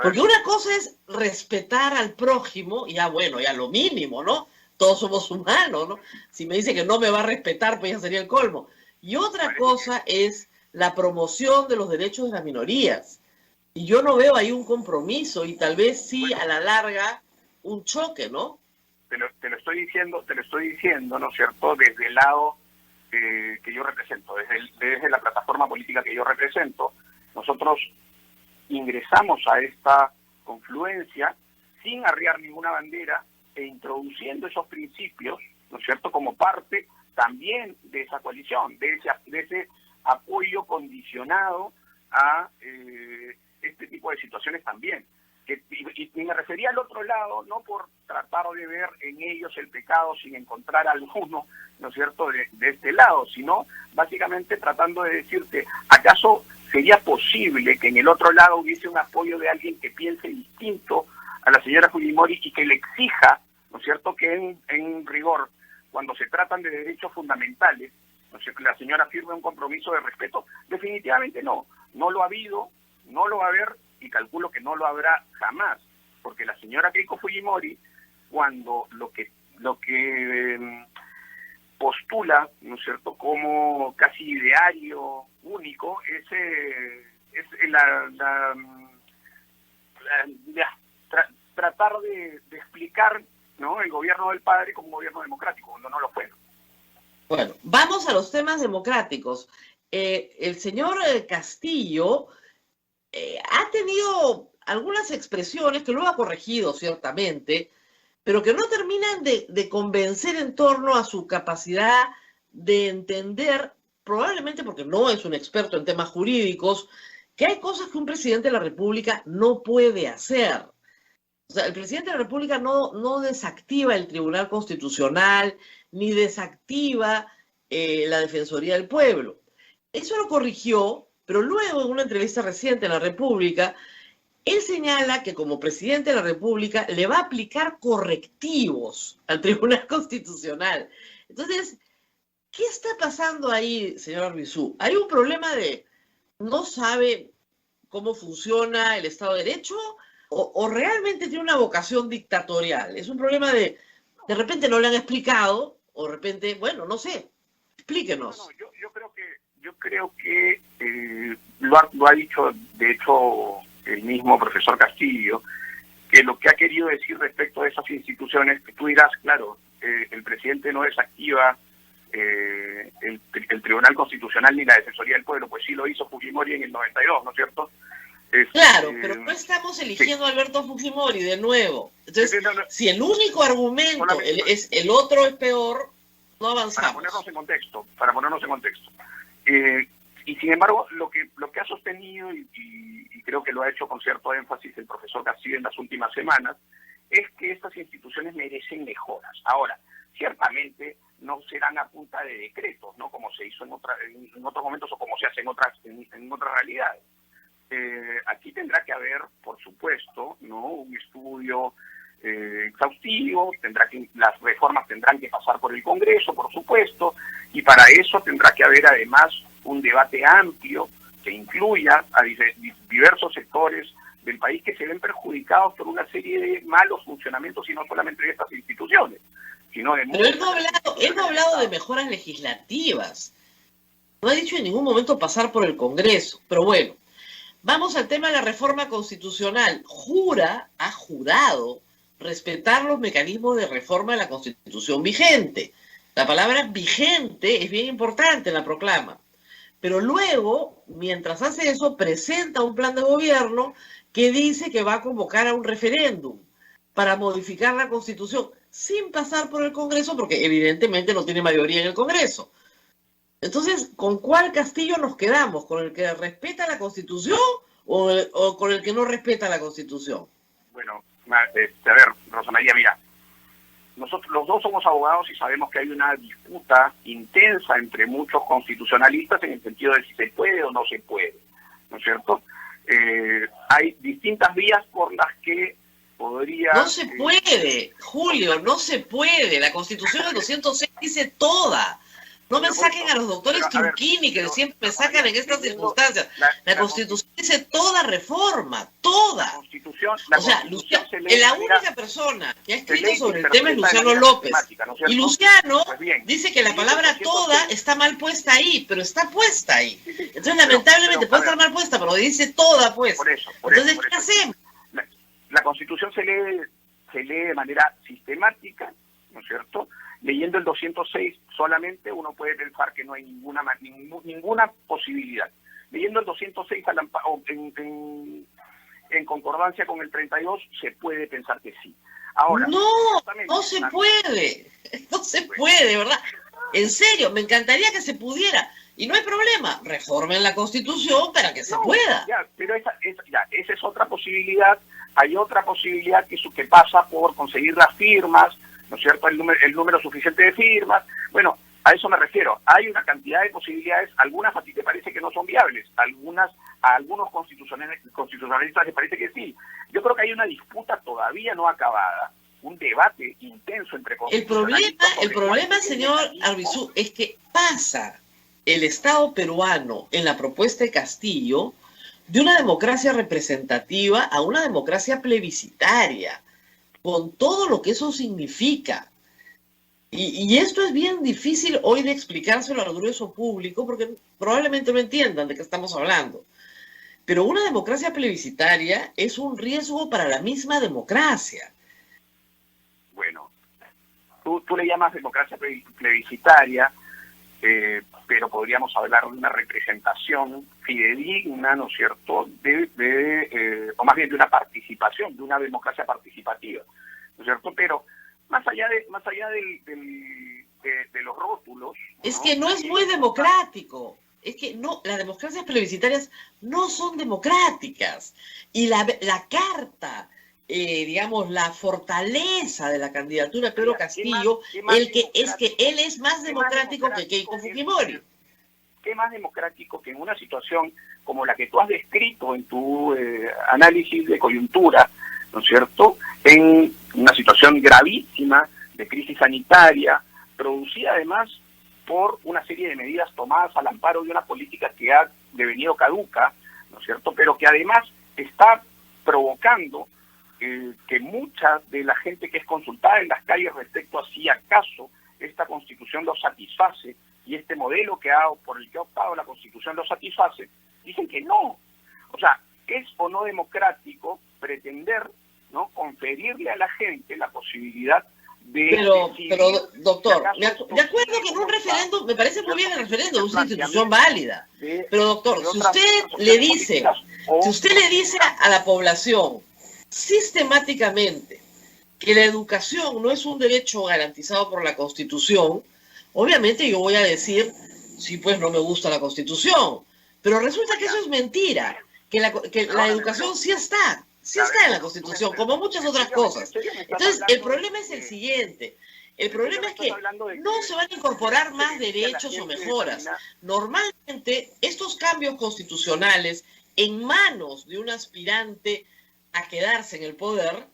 Porque una cosa es respetar al prójimo, ya bueno, ya lo mínimo, ¿no? Todos somos humanos, ¿no? Si me dice que no me va a respetar, pues ya sería el colmo. Y otra cosa es la promoción de los derechos de las minorías. Y yo no veo ahí un compromiso y tal vez sí a la larga un choque, ¿no? Te lo estoy diciendo, ¿no es cierto? Desde el lado que yo represento, desde la plataforma política que yo represento, nosotros ingresamos a esta confluencia sin arriar ninguna bandera e introduciendo esos principios, ¿no es cierto?, como parte también de esa coalición, de ese apoyo condicionado a este tipo de situaciones también. Y me refería al otro lado, no por tratar de ver en ellos el pecado sin encontrar alguno, ¿no es cierto?, de este lado, sino básicamente tratando de decirte, ¿acaso sería posible que en el otro lado hubiese un apoyo de alguien que piense distinto a la señora Fujimori y que le exija, ¿no es cierto?, que en rigor, cuando se tratan de derechos fundamentales, ¿no es cierto?, la señora firme un compromiso de respeto? Definitivamente no lo ha habido, no lo va a haber, y calculo que no lo habrá jamás, porque la señora Keiko Fujimori, cuando lo que postula, ¿no es cierto?, como casi ideario único, es tratar de explicar, ¿no?, el gobierno del padre como un gobierno democrático, cuando no lo fue. Bueno, vamos a los temas democráticos. El señor Castillo ha tenido algunas expresiones que luego ha corregido ciertamente, pero que no terminan de convencer en torno a su capacidad de entender, probablemente porque no es un experto en temas jurídicos, que hay cosas que un presidente de la República no puede hacer. O sea, el presidente de la República no desactiva el Tribunal Constitucional, ni desactiva la Defensoría del Pueblo. Eso lo corrigió, pero luego en una entrevista reciente en la República, él señala que como presidente de la República le va a aplicar correctivos al Tribunal Constitucional. Entonces, ¿qué está pasando ahí, señor Arbizu? ¿Hay un problema de no sabe cómo funciona el Estado de Derecho o realmente tiene una vocación dictatorial? Es un problema de repente no le han explicado o de repente, bueno, no sé, explíquenos. No, yo creo que lo ha dicho, de hecho, el mismo profesor Castillo, que lo que ha querido decir respecto a esas instituciones, que tú dirás, claro, el presidente no desactiva el Tribunal Constitucional ni la Defensoría del Pueblo, pues sí lo hizo Fujimori en el 92, ¿no es cierto? Claro, pero no estamos eligiendo a Alberto Fujimori de nuevo. Entonces, si el único argumento es el otro es peor, no avanzamos. Para ponernos en contexto. Y sin embargo, lo que ha sostenido, y creo que lo ha hecho con cierto énfasis el profesor Castillo en las últimas semanas, es que estas instituciones merecen mejoras. Ahora, ciertamente no serán a punta de decretos, ¿no?, como se hizo en otros momentos o como se hace en otras realidades. Aquí tendrá que haber, por supuesto, ¿no?, un estudio exhaustivo, las reformas tendrán que pasar por el Congreso, por supuesto, y para eso tendrá que haber además un debate amplio que incluya a diversos sectores del país que se ven perjudicados por una serie de malos funcionamientos, y no solamente de estas instituciones, sino de... Pero él no ha hablado de mejoras legislativas, no ha dicho en ningún momento pasar por el Congreso, pero bueno, vamos al tema de la reforma constitucional. Ha jurado respetar los mecanismos de reforma de la Constitución vigente. La palabra vigente es bien importante en la proclama. Pero luego, mientras hace eso, presenta un plan de gobierno que dice que va a convocar a un referéndum para modificar la Constitución sin pasar por el Congreso, porque evidentemente no tiene mayoría en el Congreso. Entonces, ¿con cuál Castillo nos quedamos? ¿Con el que respeta la Constitución o con el que no respeta la Constitución? Bueno, a ver, Rosa María, mira, nosotros los dos somos abogados y sabemos que hay una disputa intensa entre muchos constitucionalistas en el sentido de si se puede o no se puede, ¿no es cierto? Hay distintas vías por las que podría... No se puede, Julio, no se puede. La Constitución del 206 dice toda. No me saquen a los doctores Truquini, que siempre me sacan en estas circunstancias. La Constitución dice toda reforma, toda. O sea, la única persona que ha escrito sobre el tema es Luciano López. Y Luciano dice que la palabra toda está mal puesta ahí, pero está puesta ahí. Entonces, lamentablemente, puede estar mal puesta, pero dice toda, pues. Entonces, ¿qué hacemos? La Constitución se lee de manera sistemática, ¿no es cierto? Leyendo el 206 solamente uno puede pensar que no hay ninguna posibilidad. Leyendo el 206 en concordancia con el 32 se puede pensar que sí. Ahora, no se puede, ¿verdad? En serio, me encantaría que se pudiera. Y no hay problema, reformen la Constitución para que se pueda. Pero esa es otra posibilidad. Hay otra posibilidad que pasa por conseguir las firmas, ¿no es cierto? El número suficiente de firmas. Bueno, a eso me refiero. Hay una cantidad de posibilidades. Algunas a ti te parece que no son viables. A algunos constitucionalistas les parece que sí. Yo creo que hay una disputa todavía no acabada. Un debate intenso entre constitucionalistas. El problema, señor Arbizu, es que pasa el Estado peruano en la propuesta de Castillo de una democracia representativa a una democracia plebiscitaria, con todo lo que eso significa. Y esto es bien difícil hoy de explicárselo al grueso público, porque probablemente no entiendan de qué estamos hablando. Pero una democracia plebiscitaria es un riesgo para la misma democracia. Bueno, tú le llamas democracia plebiscitaria, pero podríamos hablar de una representación fidedigna, ¿no es cierto?, o más bien de una participación, de una democracia participativa, ¿no es cierto? Pero más allá de los rótulos... Es que no es muy democrático. Es que no, las democracias plebiscitarias no son democráticas. Y la carta, digamos, la fortaleza de la candidatura de Pedro Castillo, es que él es más democrático que Keiko Fujimori. ¿Qué más democrático que en una situación como la que tú has descrito en tu análisis de coyuntura, ¿no es cierto?, en una situación gravísima de crisis sanitaria, producida además por una serie de medidas tomadas al amparo de una política que ha devenido caduca, ¿no es cierto?, pero que además está provocando que mucha de la gente que es consultada en las calles respecto a si acaso esta Constitución lo satisface y este modelo por el que ha optado la Constitución lo satisface, dicen que no. O sea, ¿es o no democrático pretender, ¿no?, conferirle a la gente la posibilidad de... Pero doctor, de acuerdo que en un referéndum, me parece muy bien el referéndum, es una institución válida. Pero doctor, si usted le dice a la población sistemáticamente que la educación no es un derecho garantizado por la Constitución, obviamente yo voy a decir, sí, pues no me gusta la Constitución. Pero resulta que eso es mentira, que la educación sí está en la Constitución, como muchas otras cosas. Entonces, el problema es el siguiente. El problema es que no se van a incorporar más derechos o mejoras. Normalmente, estos cambios constitucionales en manos de un aspirante a quedarse en el poder,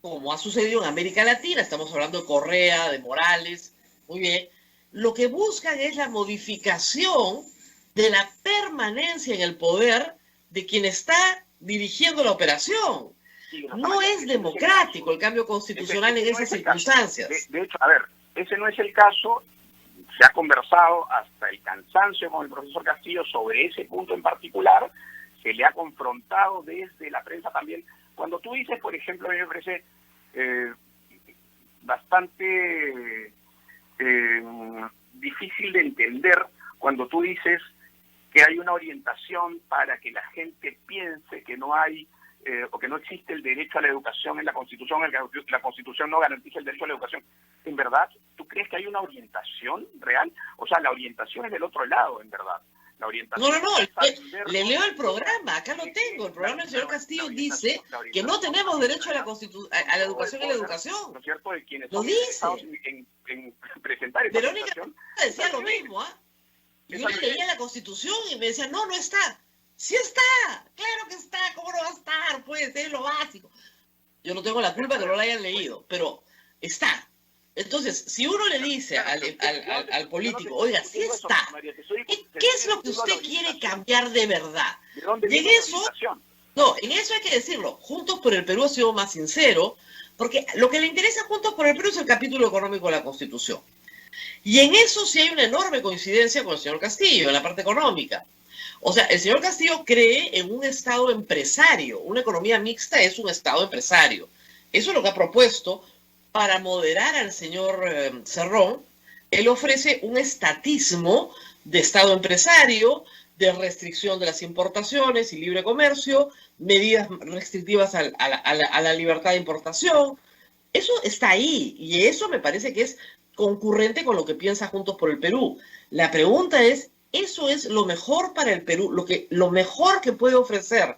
como ha sucedido en América Latina, estamos hablando de Correa, de Morales, muy bien, lo que buscan es la modificación de la permanencia en el poder de quien está dirigiendo la operación. No es democrático el cambio constitucional en esas circunstancias. De hecho, a ver, ese no es el caso. Se ha conversado hasta el cansancio con el profesor Castillo sobre ese punto en particular. Se le ha confrontado desde la prensa también. Cuando tú dices, por ejemplo, a mí me parece bastante difícil de entender cuando tú dices que hay una orientación para que la gente piense que no hay o que no existe el derecho a la educación en la Constitución, que la Constitución no garantiza el derecho a la educación. ¿En verdad tú crees que hay una orientación real? O sea, la orientación es del otro lado, en verdad. La orientación le leo el programa, acá lo tengo. El programa del señor Castillo dice que no tenemos derecho a la educación y la educación. ¿No es cierto? De quienes lo dice. En presentar esa Verónica decía lo mismo, ¿ah? Yo le leía la Constitución y me decía, no está. ¡Sí está! ¡Claro que está! ¿Cómo no va a estar? Pues es lo básico. Yo no tengo la culpa que no la hayan leído, pero está. Entonces, si uno le dice al político, oiga, sí está, ¿qué es lo que usted quiere cambiar de verdad? Y en eso, no, en eso hay que decirlo, Juntos por el Perú ha sido más sincero, porque lo que le interesa a Juntos por el Perú es el capítulo económico de la Constitución. Y en eso sí hay una enorme coincidencia con el señor Castillo, en la parte económica. O sea, el señor Castillo cree en un Estado empresario, una economía mixta es un Estado empresario. Eso es lo que ha propuesto. Para moderar al señor Cerrón, él ofrece un estatismo de Estado empresario, de restricción de las importaciones y libre comercio, medidas restrictivas a la libertad de importación. Eso está ahí y eso me parece que es concurrente con lo que piensa Juntos por el Perú. La pregunta es, ¿eso es lo mejor para el Perú? Lo mejor que puede ofrecer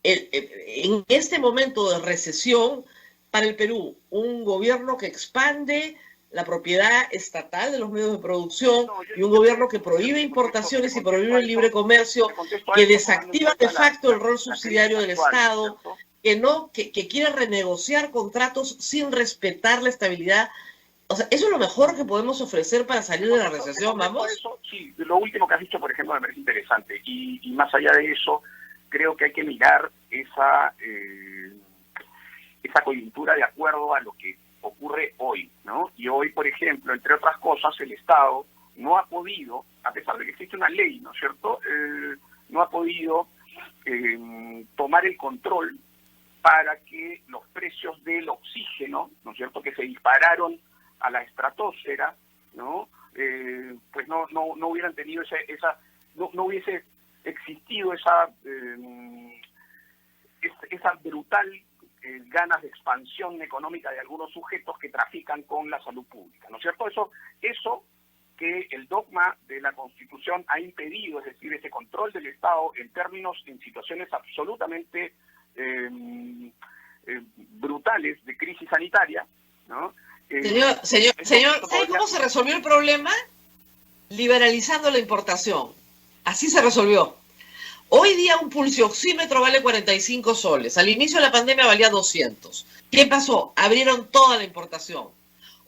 en este momento de recesión para el Perú, un gobierno que expande la propiedad estatal de los medios de producción y un gobierno que prohíbe importaciones y prohíbe el libre comercio, que desactiva de facto el rol subsidiario del Estado, que quiere renegociar contratos sin respetar la estabilidad. O sea, ¿eso es lo mejor que podemos ofrecer para salir de la recesión, vamos? Sí, lo último que has dicho, por ejemplo, me parece interesante. Y más allá de eso, creo que hay que mirar esa coyuntura de acuerdo a lo que ocurre hoy, ¿no? Y hoy, por ejemplo, entre otras cosas, el Estado no ha podido, a pesar de que existe una ley, ¿no es cierto?, no ha podido tomar el control para que los precios del oxígeno, ¿no es cierto?, que se dispararon a la estratosfera, ¿no?, pues no hubieran tenido no hubiese existido esa brutal ganas de expansión económica de algunos sujetos que trafican con la salud pública, ¿no es cierto? Eso que el dogma de la Constitución ha impedido, es decir, ese control del Estado en situaciones absolutamente brutales de crisis sanitaria, ¿no? Señor, ¿sabe cómo se resolvió el problema? Liberalizando la importación. Así se resolvió. Hoy día un pulsioxímetro vale 45 soles. Al inicio de la pandemia valía 200. ¿Qué pasó? Abrieron toda la importación.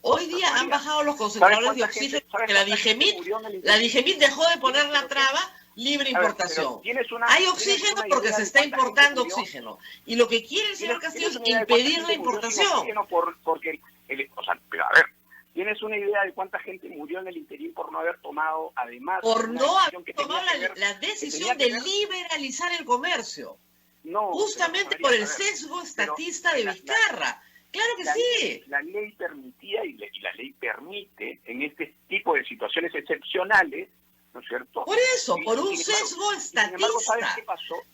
Hoy día han bajado los concentradores de oxígeno porque la Digemit dejó de poner la traba libre importación. Hay oxígeno porque se está importando oxígeno. Y lo que quiere el señor Castillo es impedir la importación. Pero a ver, ¿tienes una idea de cuánta gente murió en el interín por no haber tomado, además... Por no haber tomado la decisión de liberalizar el comercio? No, justamente por el sesgo estatista de Vizcarra. Claro que sí. La ley permitía y la ley permite en este tipo de situaciones excepcionales, ¿no es cierto? Por eso, por un sesgo estatista.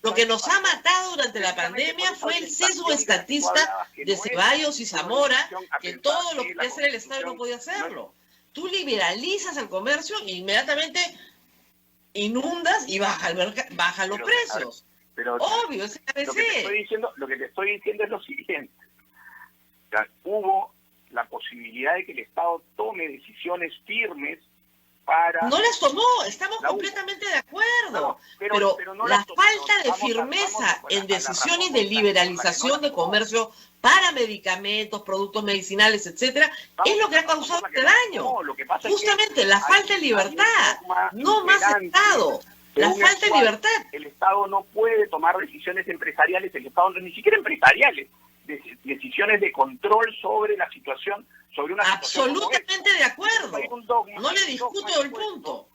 Lo que nos ha matado durante la pandemia fue el sesgo estatista de Ceballos y Zamora, que todo lo que quería hacer el Estado no podía hacerlo. Tú liberalizas el comercio e inmediatamente inundas y bajan los precios. Obvio, es lo que te estoy diciendo es lo siguiente. O sea, hubo la posibilidad de que el Estado tome decisiones firmes para... No las tomó, estamos completamente de acuerdo, pero la falta de firmeza en decisiones de liberalización de comercio para medicamentos, productos medicinales, etcétera, es lo que ha causado este daño. Justamente la falta de libertad, no más Estado. La falta de libertad. El Estado no puede tomar decisiones empresariales, el Estado ni siquiera empresariales, decisiones de control sobre la situación, sobre una absolutamente de acuerdo. No le discuto el punto.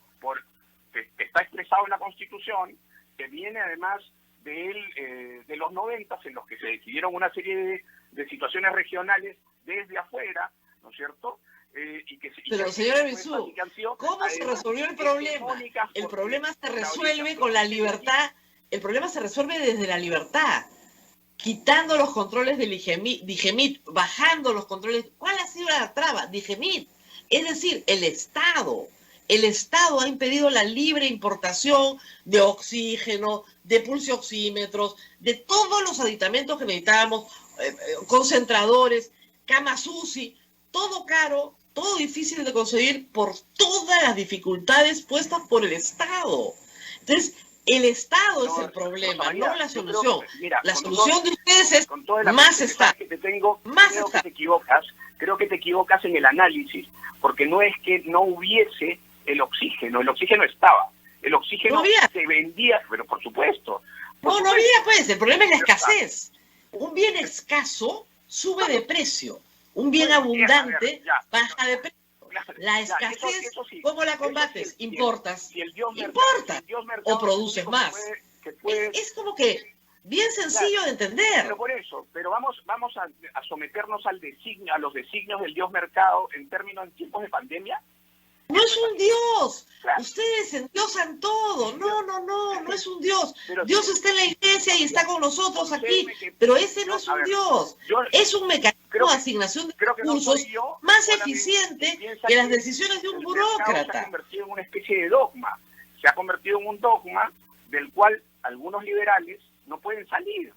Está expresado en la Constitución, que viene además de los 90, en los que se decidieron una serie de situaciones regionales desde afuera, ¿no es cierto? Pero señora Bisú, ¿cómo se resolvió el problema? El problema se resuelve con la libertad, el problema se resuelve desde la libertad, quitando los controles del Digemit, bajando los controles. ¿Cuál ha sido la traba? Digemit, es decir, el Estado. El Estado ha impedido la libre importación de oxígeno, de pulsioxímetros, de todos los aditamentos que necesitábamos, concentradores, camas UCI, todo caro, todo difícil de conseguir por todas las dificultades puestas por el Estado. Entonces, el Estado es el problema, no la solución. La solución de ustedes es más Estado. Creo que te equivocas. creo que te equivocas en el análisis, porque no es que no hubiese el oxígeno estaba, el oxígeno se vendía, pero por supuesto. No había, pues, el problema es la escasez. Un bien escaso sube de precio, un bien abundante baja de precio. La escasez, ¿cómo la combates? Importas, o produces más. Es como que bien sencillo de entender. Pero por eso, vamos a someternos a los designios del Dios mercado en tiempos de pandemia. No es un Dios. Ustedes endiosan todo. No es un Dios. Dios está en la iglesia y está con nosotros aquí, pero ese no es un Dios. Es un mecanismo de asignación de recursos más eficiente que las decisiones de un burócrata. Se ha convertido en una especie de dogma. Se ha convertido en un dogma del cual algunos liberales no pueden salir.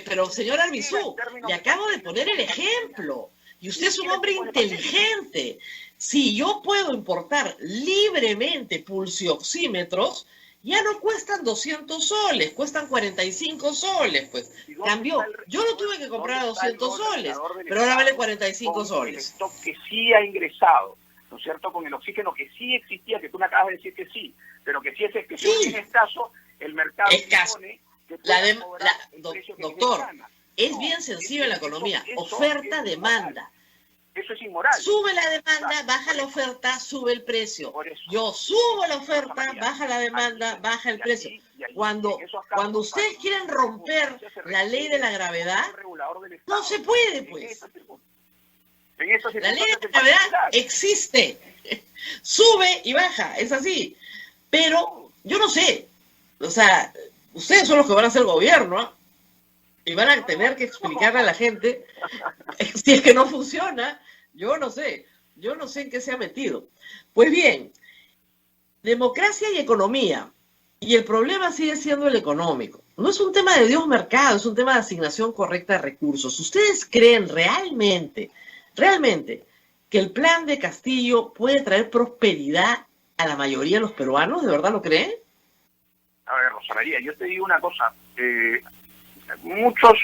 Pero señor Arbizu, le acabo de poner el ejemplo. Y usted es un hombre inteligente. Si yo puedo importar libremente pulsioxímetros, ya no cuestan 200 soles, cuestan 45 soles, pues. Cambió. Yo lo tuve que comprar a 200 soles, pero ahora vale 45 soles. Que sí ha ingresado, ¿no es cierto? Con el oxígeno que sí existía, que tú me acabas de decir que sí, pero que sí es escaso, el mercado supone que doctor, es bien sencillo en la economía. Oferta-demanda. Eso es inmoral. Sube la demanda, baja la oferta, sube el precio. Yo subo la oferta, baja la demanda, baja el precio. Cuando ustedes quieren romper la ley de la gravedad, no se puede, pues. La ley de la gravedad existe. Sube y baja, es así. Pero yo no sé. O sea, ustedes son los que van a hacer gobierno, ¿eh? Y van a tener que explicarle a la gente si es que no funciona. Yo no sé en qué se ha metido. Pues bien, democracia y economía, y el problema sigue siendo el económico. No es un tema de Dios mercado, es un tema de asignación correcta de recursos. ¿Ustedes creen realmente que el plan de Castillo puede traer prosperidad a la mayoría de los peruanos? ¿De verdad lo creen? A ver, Rosa María, yo te digo una cosa. Muchos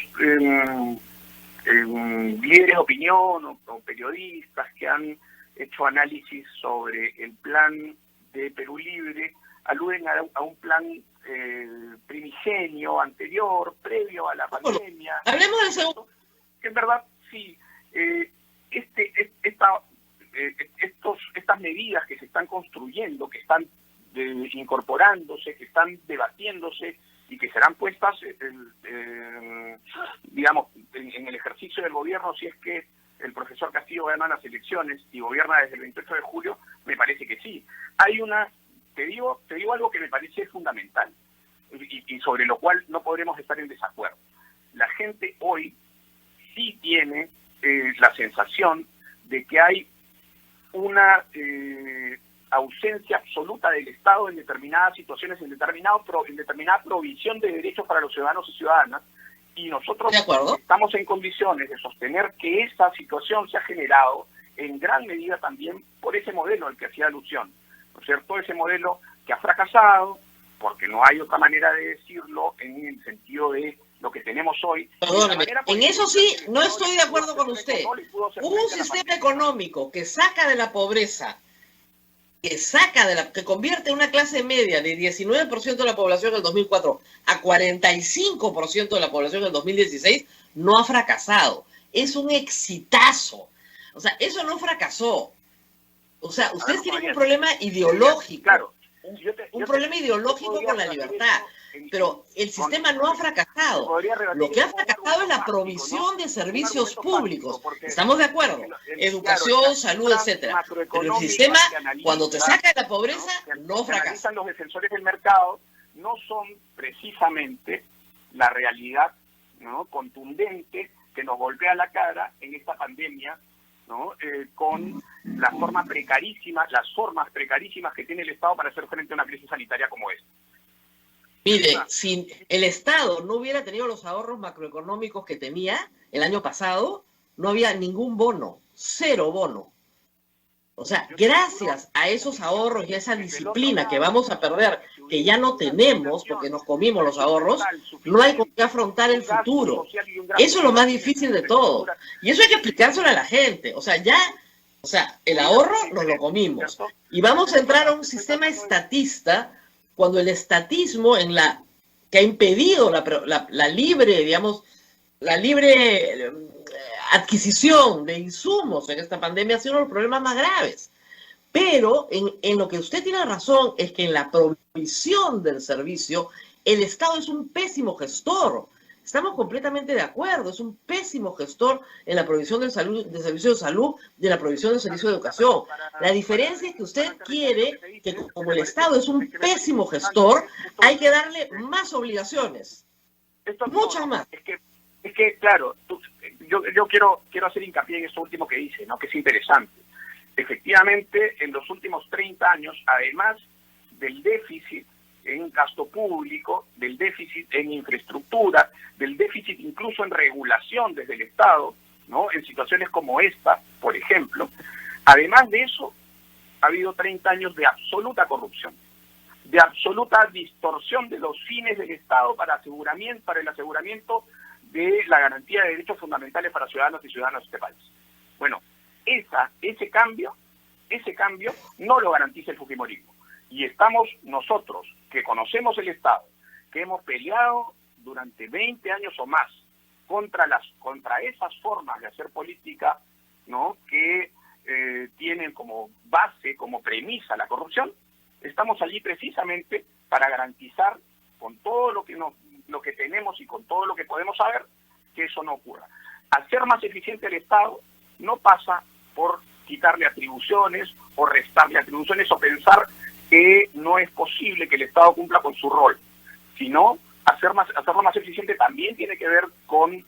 líderes de opinión o periodistas que han hecho análisis sobre el plan de Perú Libre aluden a un plan primigenio, anterior, previo a la pandemia. Hablemos del segundo. Que en verdad, sí, estas medidas que se están construyendo, que están incorporándose, que están debatiéndose, y que serán puestas, digamos, en el ejercicio del gobierno, si es que el profesor Castillo gana las elecciones y gobierna desde el 28 de julio, me parece que sí. Te digo algo que me parece fundamental y sobre lo cual no podremos estar en desacuerdo. La gente hoy sí tiene la sensación de que hay una ausencia absoluta del Estado en determinadas situaciones, en determinada provisión de derechos para los ciudadanos y ciudadanas, y nosotros estamos en condiciones de sostener que esa situación se ha generado en gran medida también por ese modelo al que hacía alusión, ¿no es cierto? Ese modelo que ha fracasado, porque no hay otra manera de decirlo en el sentido de lo que tenemos hoy. Perdóneme, en eso sí no estoy de acuerdo con usted. Un sistema económico que saca de la pobreza, que convierte una clase media de 19% de la población en el 2004 a 45% de la población en el 2016, no ha fracasado. Es un exitazo. O sea, eso no fracasó. O sea, ustedes tienen un problema ideológico. Claro. Un problema ideológico con la libertad. Pero el sistema no ha fracasado. Lo que ha fracasado es la provisión de servicios públicos. ¿Estamos de acuerdo? Educación, salud, etcétera. Pero el sistema, cuando te saca de la pobreza, no fracasa. Los defensores del mercado no son precisamente la realidad, ¿no?, contundente que nos golpea la cara en esta pandemia, ¿no? Con las formas precarísimas que tiene el Estado para hacer frente a una crisis sanitaria como esta. Mire, si el Estado no hubiera tenido los ahorros macroeconómicos que tenía el año pasado, no había ningún bono, cero bono. O sea, gracias a esos ahorros y a esa disciplina que vamos a perder, que ya no tenemos porque nos comimos los ahorros, no hay con qué afrontar el futuro. Eso es lo más difícil de todo. Y eso hay que explicárselo a la gente. O sea, el ahorro nos lo comimos. Y vamos a entrar a un sistema estatista cuando el estatismo que ha impedido la libre, digamos, la libre adquisición de insumos en esta pandemia ha sido uno de los problemas más graves. Pero en lo que usted tiene razón es que en la provisión del servicio, el Estado es un pésimo gestor. Estamos completamente de acuerdo, es un pésimo gestor en la provisión del servicio de salud, de la provisión del servicio de educación. La diferencia es que usted quiere que como el Estado es un pésimo gestor, hay que darle más obligaciones, muchas más. Es que claro, yo quiero hacer hincapié en esto último que dice, ¿no? Que es interesante. Efectivamente, en los últimos 30 años, además del déficit en gasto público, del déficit en infraestructura, del déficit incluso en regulación desde el Estado, ¿no? En situaciones como esta, por ejemplo, además de eso, ha habido 30 años de absoluta corrupción, de absoluta distorsión de los fines del Estado para el aseguramiento de la garantía de derechos fundamentales para ciudadanos y ciudadanas de este país. Bueno, ese cambio no lo garantiza el fujimorismo. Y estamos nosotros, que conocemos el Estado, que hemos peleado durante 20 años o más contra esas formas de hacer política, ¿no? Que tienen como base, como premisa la corrupción, estamos allí precisamente para garantizar con todo lo que tenemos y con todo lo que podemos saber que eso no ocurra. Hacer más eficiente el Estado no pasa por quitarle atribuciones o restarle atribuciones o pensar que no es posible que el Estado cumpla con su rol, sino hacerlo más eficiente también tiene que ver con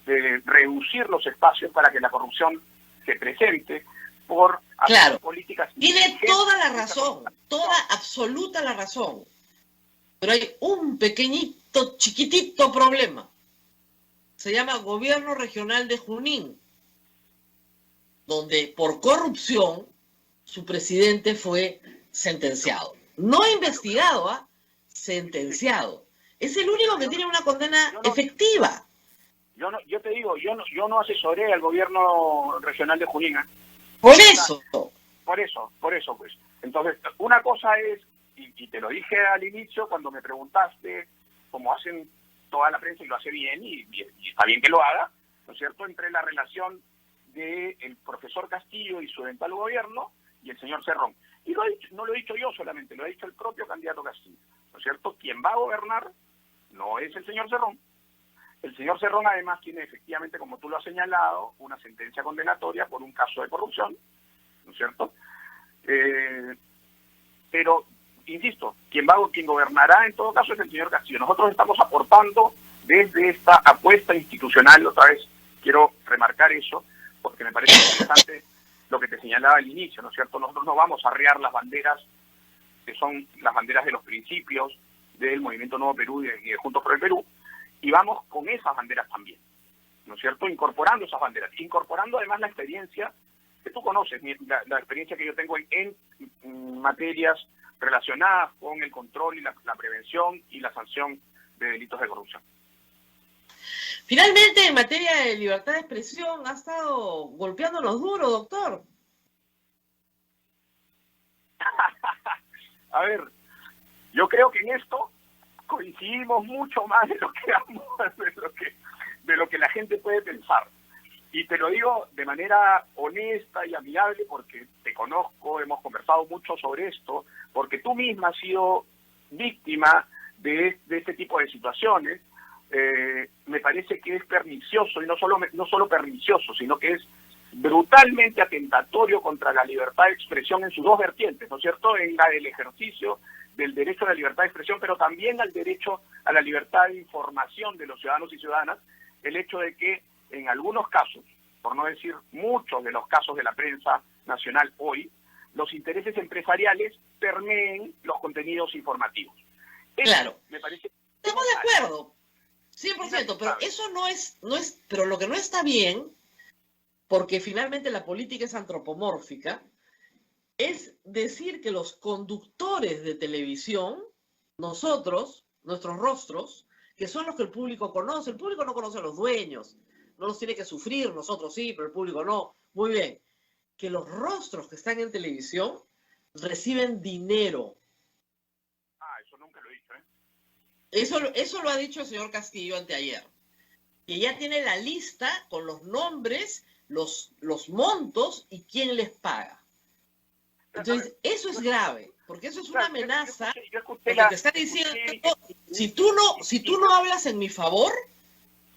reducir los espacios para que la corrupción se presente, por hacer políticas. Tiene toda la razón, absoluta la razón. Pero hay un pequeñito, chiquitito problema. Se llama Gobierno Regional de Junín, donde por corrupción su presidente fue sentenciado. No investigado, sentenciado. Es el único que tiene una condena efectiva. Yo te digo, yo no asesoré al Gobierno Regional de Junín. Por eso, pues. Entonces, una cosa es, y te lo dije al inicio cuando me preguntaste, como hacen toda la prensa y lo hace bien, y está bien que lo haga, ¿no es cierto?, entre la relación del profesor Castillo y su eventual gobierno y el señor Cerrón. Y no lo he dicho yo solamente, lo ha dicho el propio candidato Castillo, ¿no es cierto? Quien va a gobernar no es el señor Cerrón. El señor Cerrón además tiene efectivamente, como tú lo has señalado, una sentencia condenatoria por un caso de corrupción, ¿no es cierto? Pero, insisto, quien gobernará en todo caso es el señor Castillo. Nosotros estamos aportando desde esta apuesta institucional, otra vez quiero remarcar eso, porque me parece interesante lo que te señalaba al inicio, ¿no es cierto? Nosotros no vamos a arriar las banderas que son las banderas de los principios del Movimiento Nuevo Perú y de Juntos por el Perú, y vamos con esas banderas también, ¿no es cierto? Incorporando esas banderas, incorporando además la experiencia que tú conoces, la experiencia que yo tengo en materias relacionadas con el control y la prevención y la sanción de delitos de corrupción. Finalmente, en materia de libertad de expresión, ha estado golpeándonos duro, doctor. A ver, yo creo que en esto coincidimos mucho más de lo que la gente puede pensar. Y te lo digo de manera honesta y amigable porque te conozco, hemos conversado mucho sobre esto, porque tú misma has sido víctima de este tipo de situaciones. Me parece que es pernicioso, y no solo pernicioso, sino que es brutalmente atentatorio contra la libertad de expresión en sus dos vertientes, ¿no es cierto?, en la del ejercicio del derecho a la libertad de expresión, pero también al derecho a la libertad de información de los ciudadanos y ciudadanas, el hecho de que en algunos casos, por no decir muchos de los casos de la prensa nacional hoy, los intereses empresariales permeen los contenidos informativos. Claro. Me parece... Estamos de acuerdo, 100%, pero eso no es, pero lo que no está bien, porque finalmente la política es antropomórfica, es decir que los conductores de televisión, nosotros, nuestros rostros, que son los que el público conoce no conoce a los dueños, no los tiene que sufrir, nosotros sí, pero el público no. Muy bien, que los rostros que están en televisión reciben dinero. Eso nunca lo he dicho, ¿eh? Eso lo ha dicho el señor Castillo anteayer, que ya tiene la lista con los nombres, los montos y quién les paga. Entonces, eso es grave, porque eso es una amenaza, porque te está diciendo, si tú no hablas en mi favor,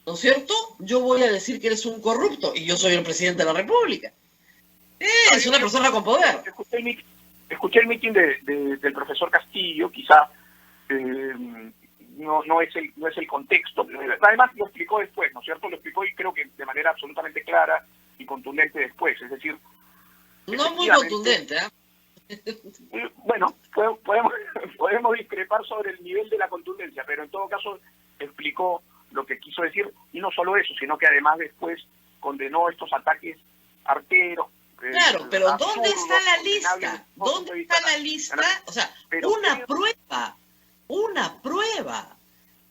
¿no es cierto? Yo voy a decir que eres un corrupto y yo soy el presidente de la República. Es una persona con poder. Escuché el meeting del profesor Castillo, quizá no es el contexto. Además lo explicó después, ¿no es cierto? Lo explicó y creo que de manera absolutamente clara y contundente después. Es decir, no muy contundente, ¿eh? Bueno, podemos discrepar sobre el nivel de la contundencia, pero en todo caso explicó lo que quiso decir, y no solo eso, sino que además después condenó estos ataques arteros. Claro, pero ¿dónde está la lista? ¿Dónde está la lista? O sea, una prueba.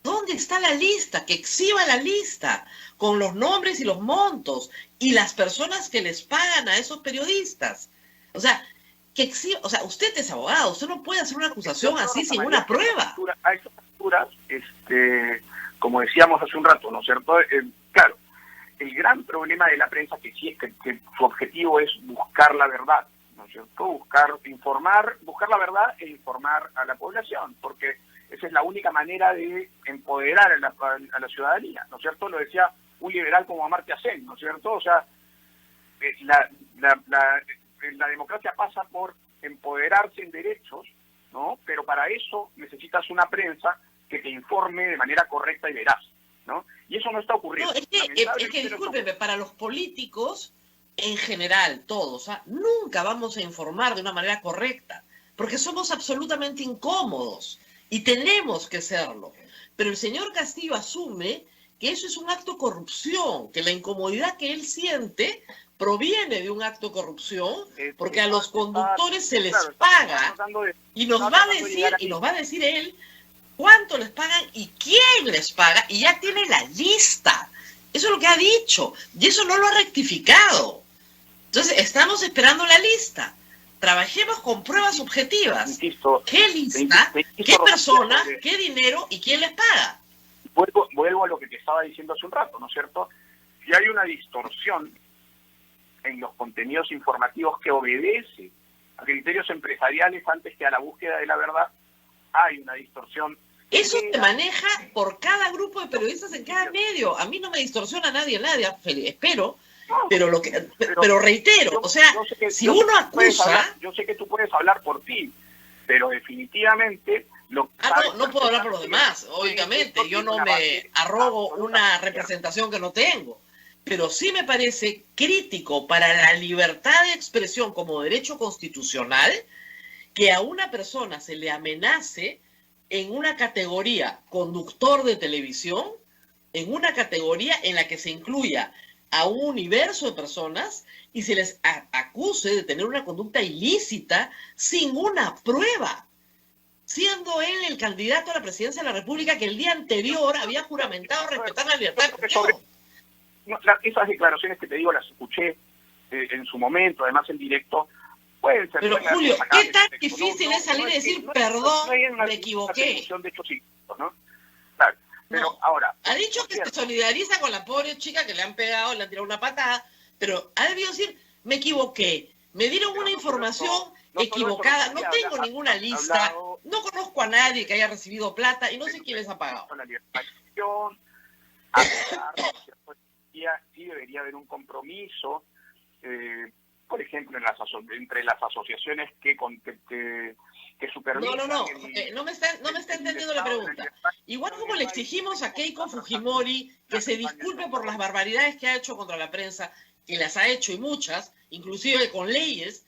¿Dónde está la lista? Que exhiba la lista con los nombres y los montos y las personas que les pagan a esos periodistas. O sea, usted es abogado, usted no puede hacer una acusación así sin una prueba. A estas alturas, como decíamos hace un rato, ¿no es cierto? Claro, el gran problema de la prensa que sí es que su objetivo es buscar la verdad, ¿no es cierto? Buscar la verdad e informar a la población, porque esa es la única manera de empoderar a la ciudadanía, ¿no es cierto? Lo decía un liberal como Amartya Sen, ¿no es cierto? O sea, la democracia pasa por empoderarse en derechos, ¿no? Pero para eso necesitas una prensa que te informe de manera correcta y veraz, ¿no? Y eso no está ocurriendo. No, es que discúlpeme, para los políticos en general, todos, nunca vamos a informar de una manera correcta, porque somos absolutamente incómodos y tenemos que serlo. Pero el señor Castillo asume que eso es un acto de corrupción, que la incomodidad que él siente proviene de un acto de corrupción, porque a los conductores se les paga y nos va a decir él cuánto les pagan y quién les paga, y ya tiene la lista. Eso es lo que ha dicho, y eso no lo ha rectificado. Entonces, estamos esperando la lista. Trabajemos con pruebas objetivas. Insisto, ¿qué lista? ¿Qué persona? ¿Qué dinero? ¿Y quién les paga? Vuelvo a lo que te estaba diciendo hace un rato, ¿no es cierto? Si hay una distorsión en los contenidos informativos que obedece a criterios empresariales antes que a la búsqueda de la verdad, hay una distorsión. Eso se maneja por cada grupo de periodistas en cada medio. A mí no me distorsiona nadie, espero, pero reitero, o sea, si uno acusa... Yo sé que tú puedes hablar por ti, pero definitivamente... no puedo hablar por los demás, obviamente, yo no me arrogo una representación que no tengo. Pero sí me parece crítico para la libertad de expresión como derecho constitucional que a una persona se le amenace en una categoría conductor de televisión, en una categoría en la que se incluya a un universo de personas y se les acuse de tener una conducta ilícita sin una prueba, siendo él el candidato a la presidencia de la República que el día anterior había juramentado respetar la libertad de expresión. Esas declaraciones que te digo las escuché en su momento, además en directo, pueden ser... Pero Julio, ¿qué tan difícil es salir y decir, perdón, me equivoqué? De hechos ilícitos, ¿no? Claro, pero ahora... Ha dicho que se solidariza con la pobre chica que le han pegado, le han tirado una patada, pero ha debido decir, me equivoqué, me dieron una información equivocada, no tengo ninguna lista, no conozco a nadie que haya recibido plata y no sé quién les ha pagado. Sí debería haber un compromiso, por ejemplo, entre las asociaciones que supervisan... No me está entendiendo la pregunta. Igual como le exigimos a Keiko Fujimori que se disculpe por las barbaridades que ha hecho contra la prensa, que las ha hecho y muchas, inclusive con leyes,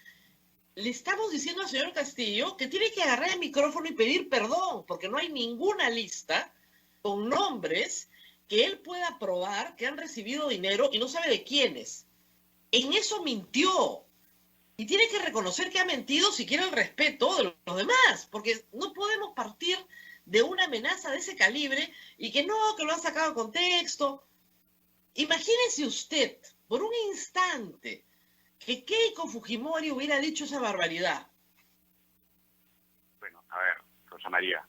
le estamos diciendo al señor Castillo que tiene que agarrar el micrófono y pedir perdón, porque no hay ninguna lista con nombres que él pueda probar que han recibido dinero y no sabe de quiénes. En eso mintió. Y tiene que reconocer que ha mentido si quiere el respeto de los demás, porque no podemos partir de una amenaza de ese calibre y que no, que lo han sacado de contexto. Imagínese usted, por un instante, que Keiko Fujimori hubiera dicho esa barbaridad. Bueno, a ver, Rosa María,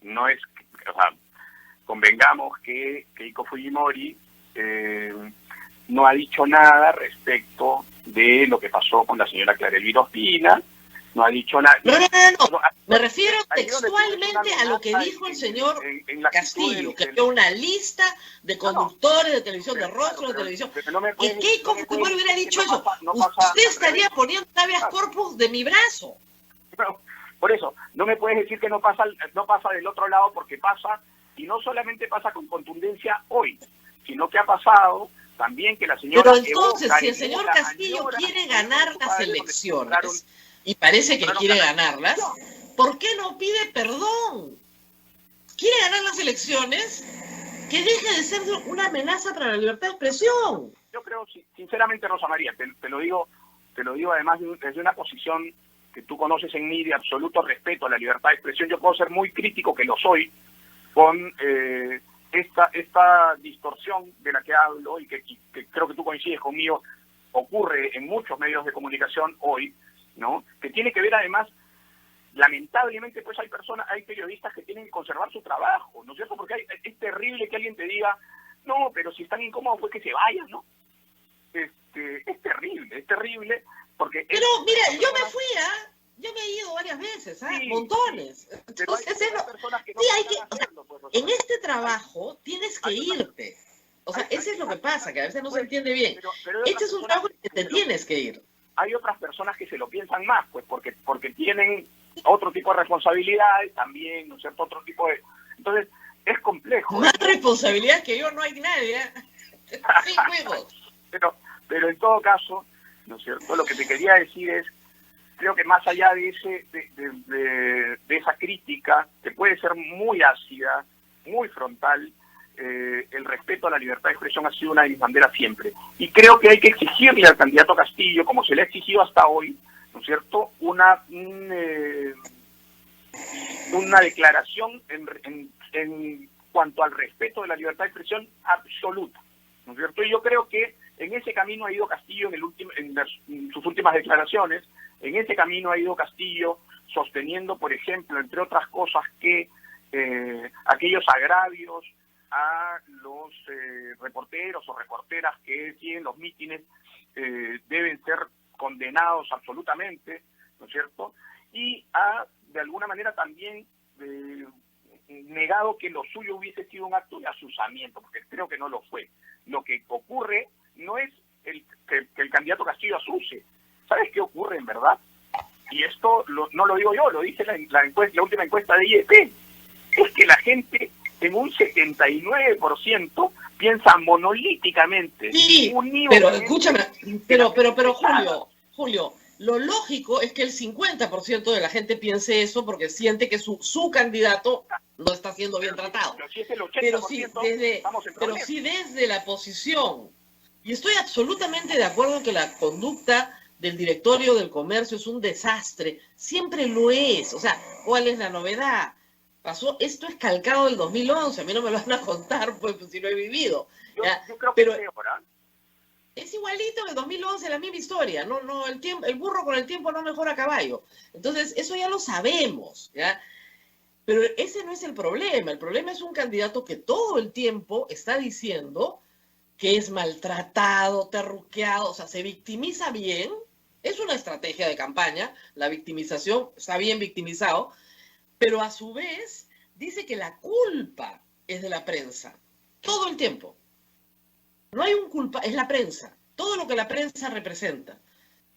no es, o sea, convengamos que Keiko Fujimori no ha dicho nada respecto de lo que pasó con la señora Clara Elvira Ospina, no ha dicho nada. No. Me refiero textualmente a lo que dijo el señor Castillo, que dio una lista de conductores de televisión, de rostros de televisión. Y Keiko Fujimori hubiera dicho eso. Usted estaría poniendo habeas corpus de mi brazo. Por eso, no me puedes decir que no pasa del otro lado, porque pasa, y no solamente pasa con contundencia hoy, sino que ha pasado también que la señora... Pero entonces, si el señor Castillo quiere ganar las elecciones, y parece que quiere ganarlas, ¿por qué no pide perdón? ¿Quiere ganar las elecciones? Que deje de ser una amenaza para la libertad de expresión. Yo creo, sinceramente, Rosa María, te lo digo además desde una posición que tú conoces en mí de absoluto respeto a la libertad de expresión. Yo puedo ser muy crítico, que lo soy, con esta distorsión de la que hablo y que creo que tú coincides conmigo, ocurre en muchos medios de comunicación hoy, ¿no? Que tiene que ver además, lamentablemente, pues hay periodistas que tienen que conservar su trabajo, ¿no es cierto? Porque es terrible que alguien te diga, no, pero si están incómodos, pues que se vayan, ¿no? Es terrible, porque... Pero mira, yo me he ido varias veces, sí, montones. Entonces, en este trabajo tienes que irte. O sea, eso es lo que pasa, que a veces no se entiende bien. Este es un trabajo que te tienes que ir. Hay otras personas que se lo piensan más, pues porque tienen otro tipo de responsabilidades también, ¿no es cierto? Otro tipo de... Entonces, es complejo. Más responsabilidad que yo no hay nadie, ¿eh? Sin juegos. Pero en todo caso, ¿no es cierto? Lo que te quería decir es, creo que más allá de esa crítica, que puede ser muy ácida, muy frontal, el respeto a la libertad de expresión ha sido una de mis banderas siempre. Y creo que hay que exigirle al candidato Castillo, como se le ha exigido hasta hoy, ¿no es cierto?, una declaración en cuanto al respeto de la libertad de expresión absoluta, ¿no es cierto? Y yo creo que en ese camino ha ido Castillo en sus últimas declaraciones. En ese camino ha ido Castillo sosteniendo, por ejemplo, entre otras cosas, que aquellos agravios a los reporteros o reporteras que siguen los mítines deben ser condenados absolutamente, ¿no es cierto? Y ha, de alguna manera, también negado que lo suyo hubiese sido un acto de asusamiento, porque creo que no lo fue. Lo que ocurre no es que el candidato Castillo asuse. ¿Sabes qué ocurre en verdad? Y esto no lo digo yo, lo dice la última encuesta de IEP. Es que la gente en un 79% piensa monolíticamente. Sí, pero escúchame, pero Julio, lo lógico es que el 50% de la gente piense eso porque siente que su candidato no está siendo bien tratado. Pero si es el 80%, pero sí desde la posición. Y estoy absolutamente de acuerdo en que la conducta del directorio del comercio es un desastre. Siempre lo es. O sea, ¿cuál es la novedad? Esto es calcado del 2011. A mí no me lo van a contar, pues si lo he vivido. Yo creo que es peor, ¿eh? Es igualito que el 2011, la misma historia. No, el burro con el tiempo no mejora caballo. Entonces, eso ya lo sabemos, ¿ya? Pero ese no es el problema. El problema es un candidato que todo el tiempo está diciendo que es maltratado, terruqueado, o sea, se victimiza bien. Es una estrategia de campaña, la victimización, está bien victimizado, pero a su vez dice que la culpa es de la prensa, todo el tiempo. No hay un culpa, es la prensa, todo lo que la prensa representa.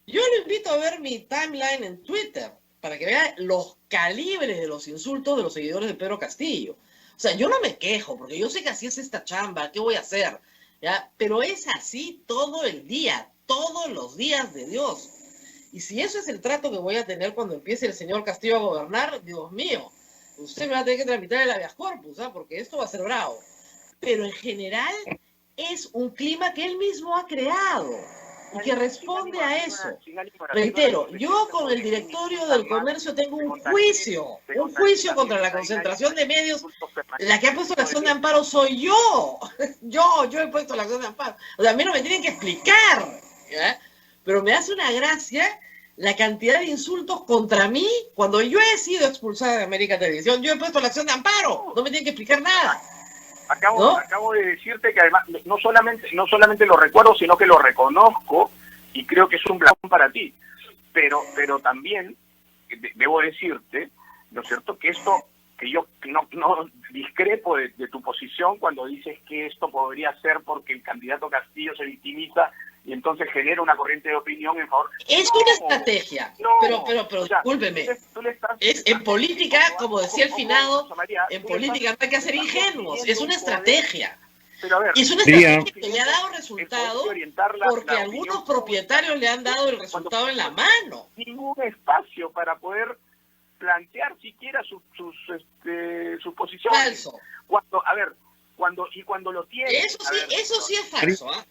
Yo lo invito a ver mi timeline en Twitter, para que vea los calibres de los insultos de los seguidores de Pedro Castillo. O sea, yo no me quejo, porque yo sé que así es esta chamba, ¿qué voy a hacer? ¿Ya? Pero es así todo el día, todos los días de Dios. Y si eso es el trato que voy a tener cuando empiece el señor Castillo a gobernar, Dios mío, usted me va a tener que tramitar el habeas corpus, ¿ah? Porque esto va a ser bravo. Pero en general es un clima que él mismo ha creado. y que responde a eso. Reitero, yo con el directorio del comercio tengo un juicio contra la concentración de medios. La que ha puesto la acción de amparo soy yo. Yo he puesto la acción de amparo. O sea, a mí no me tienen que explicar, ¿ya? Pero me hace una gracia la cantidad de insultos contra mí cuando yo he sido expulsada de América Televisión. Yo he puesto la acción de amparo. No me tienen que explicar nada. Acabo de decirte que además no solamente lo recuerdo, sino que lo reconozco y creo que es un blasón para ti. Pero también debo decirte, ¿no es cierto?, que esto, que yo no discrepo de tu posición cuando dices que esto podría ser porque el candidato Castillo se victimiza y entonces genera una corriente de opinión en favor. Es una estrategia, pero o sea, discúlpeme. En política, como decía el finado, en política no hay que ser ingenuos, es una estrategia. Pero a ver, y es una estrategia que le ha dado resultado porque algunos propietarios le han dado el resultado en la mano. Ningún espacio para poder plantear siquiera sus posiciones. Falso. Cuando lo tiene. Eso sí es falso, ¿ah?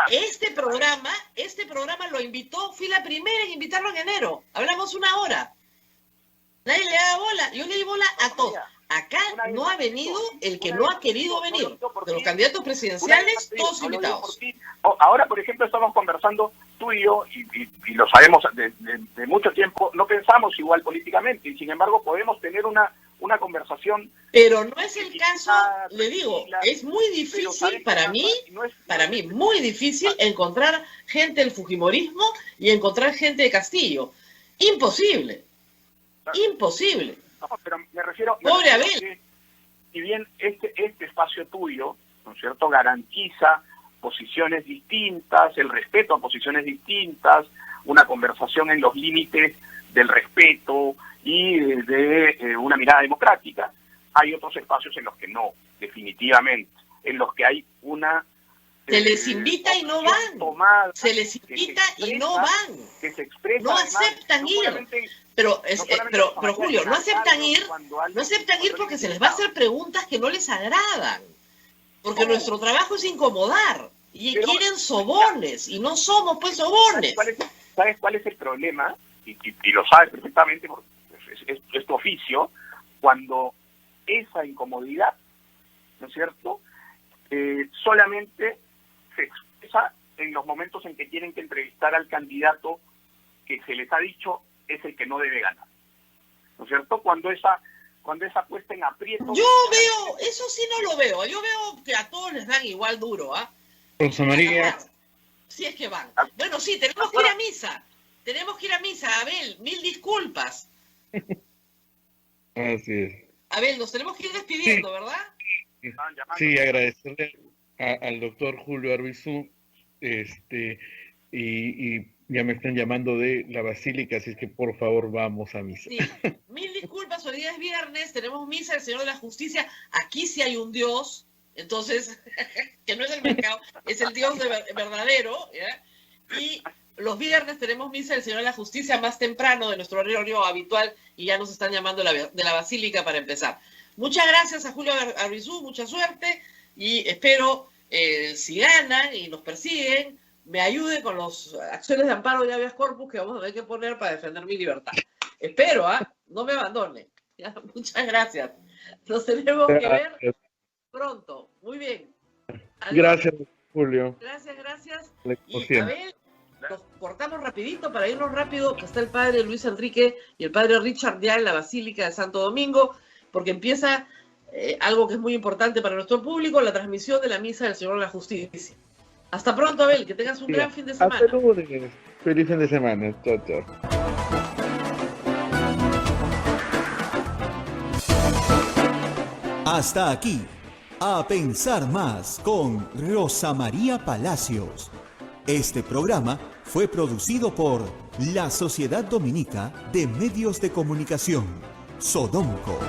Este programa lo invitó, fui la primera en invitarlo en enero. Hablamos una hora. Nadie le da bola. Yo le di bola a todos. Acá no ha venido el que no ha querido venir. De los candidatos presidenciales, todos invitados. Ahora, por ejemplo, estamos conversando tú y yo, y lo sabemos de mucho tiempo, no pensamos igual políticamente, y sin embargo podemos tener una conversación. Pero no es el caso, le digo, es muy difícil para mí muy difícil encontrar gente del fujimorismo y encontrar gente de Castillo. Imposible. No, pero me refiero Pobre Abel. que, si bien este espacio tuyo, ¿no es cierto?, garantiza posiciones distintas, el respeto a posiciones distintas, una conversación en los límites del respeto y de una mirada democrática, hay otros espacios en los que no, definitivamente, en los que hay una... Se les invita y no van. Se les invita y no van. Que se expresa, no aceptan ir. Pero Julio, no aceptan ir porque se les va a hacer preguntas que no les agradan. Porque nuestro trabajo es incomodar. Y quieren sobornes. Y no somos pues sobornes. ¿Sabes cuál es el problema? Y lo sabes perfectamente porque es tu oficio. Cuando esa incomodidad, ¿no es cierto?, solamente se expresa en los momentos en que tienen que entrevistar al candidato que se les ha dicho es el que no debe ganar, ¿no es cierto? Cuando esa puesta en aprieto... Yo veo, eso sí no lo veo, yo veo que a todos les dan igual duro, ¿ah? Rosa María. Si es que van. Bueno, sí, tenemos que ir a misa, Abel, 1000 disculpas. Así es. Abel, nos tenemos que ir despidiendo, ¿verdad? Sí, agradecerle al doctor Julio Arbizu, y ya me están llamando de la Basílica, así es que por favor vamos a misa. Sí, 1000 disculpas, hoy día es viernes, tenemos misa del Señor de la Justicia, aquí sí hay un Dios, entonces, que no es el mercado, es el Dios verdadero, ¿ya? Y los viernes tenemos misa del Señor de la Justicia más temprano de nuestro horario habitual y ya nos están llamando de la Basílica para empezar. Muchas gracias a Julio Arbizu, mucha suerte y espero, si ganan y nos persiguen, me ayude con las acciones de amparo de habeas corpus que vamos a tener que poner para defender mi libertad. Espero, no me abandone. Ya, muchas gracias. Nos tenemos que ver pronto. Muy bien. Adiós. Gracias, Julio. Gracias. Y Abel, nos cortamos rapidito para irnos rápido, que está el padre Luis Enrique y el padre Richard ya en la Basílica de Santo Domingo, porque empieza algo que es muy importante para nuestro público, la transmisión de la Misa del Señor de la Justicia. Hasta pronto, Abel, que tengas un gran fin de semana. Hasta lunes. Feliz fin de semana. Chao, chao. Hasta aquí, A Pensar Más con Rosa María Palacios. Este programa fue producido por la Sociedad Dominica de Medios de Comunicación, Sodomco.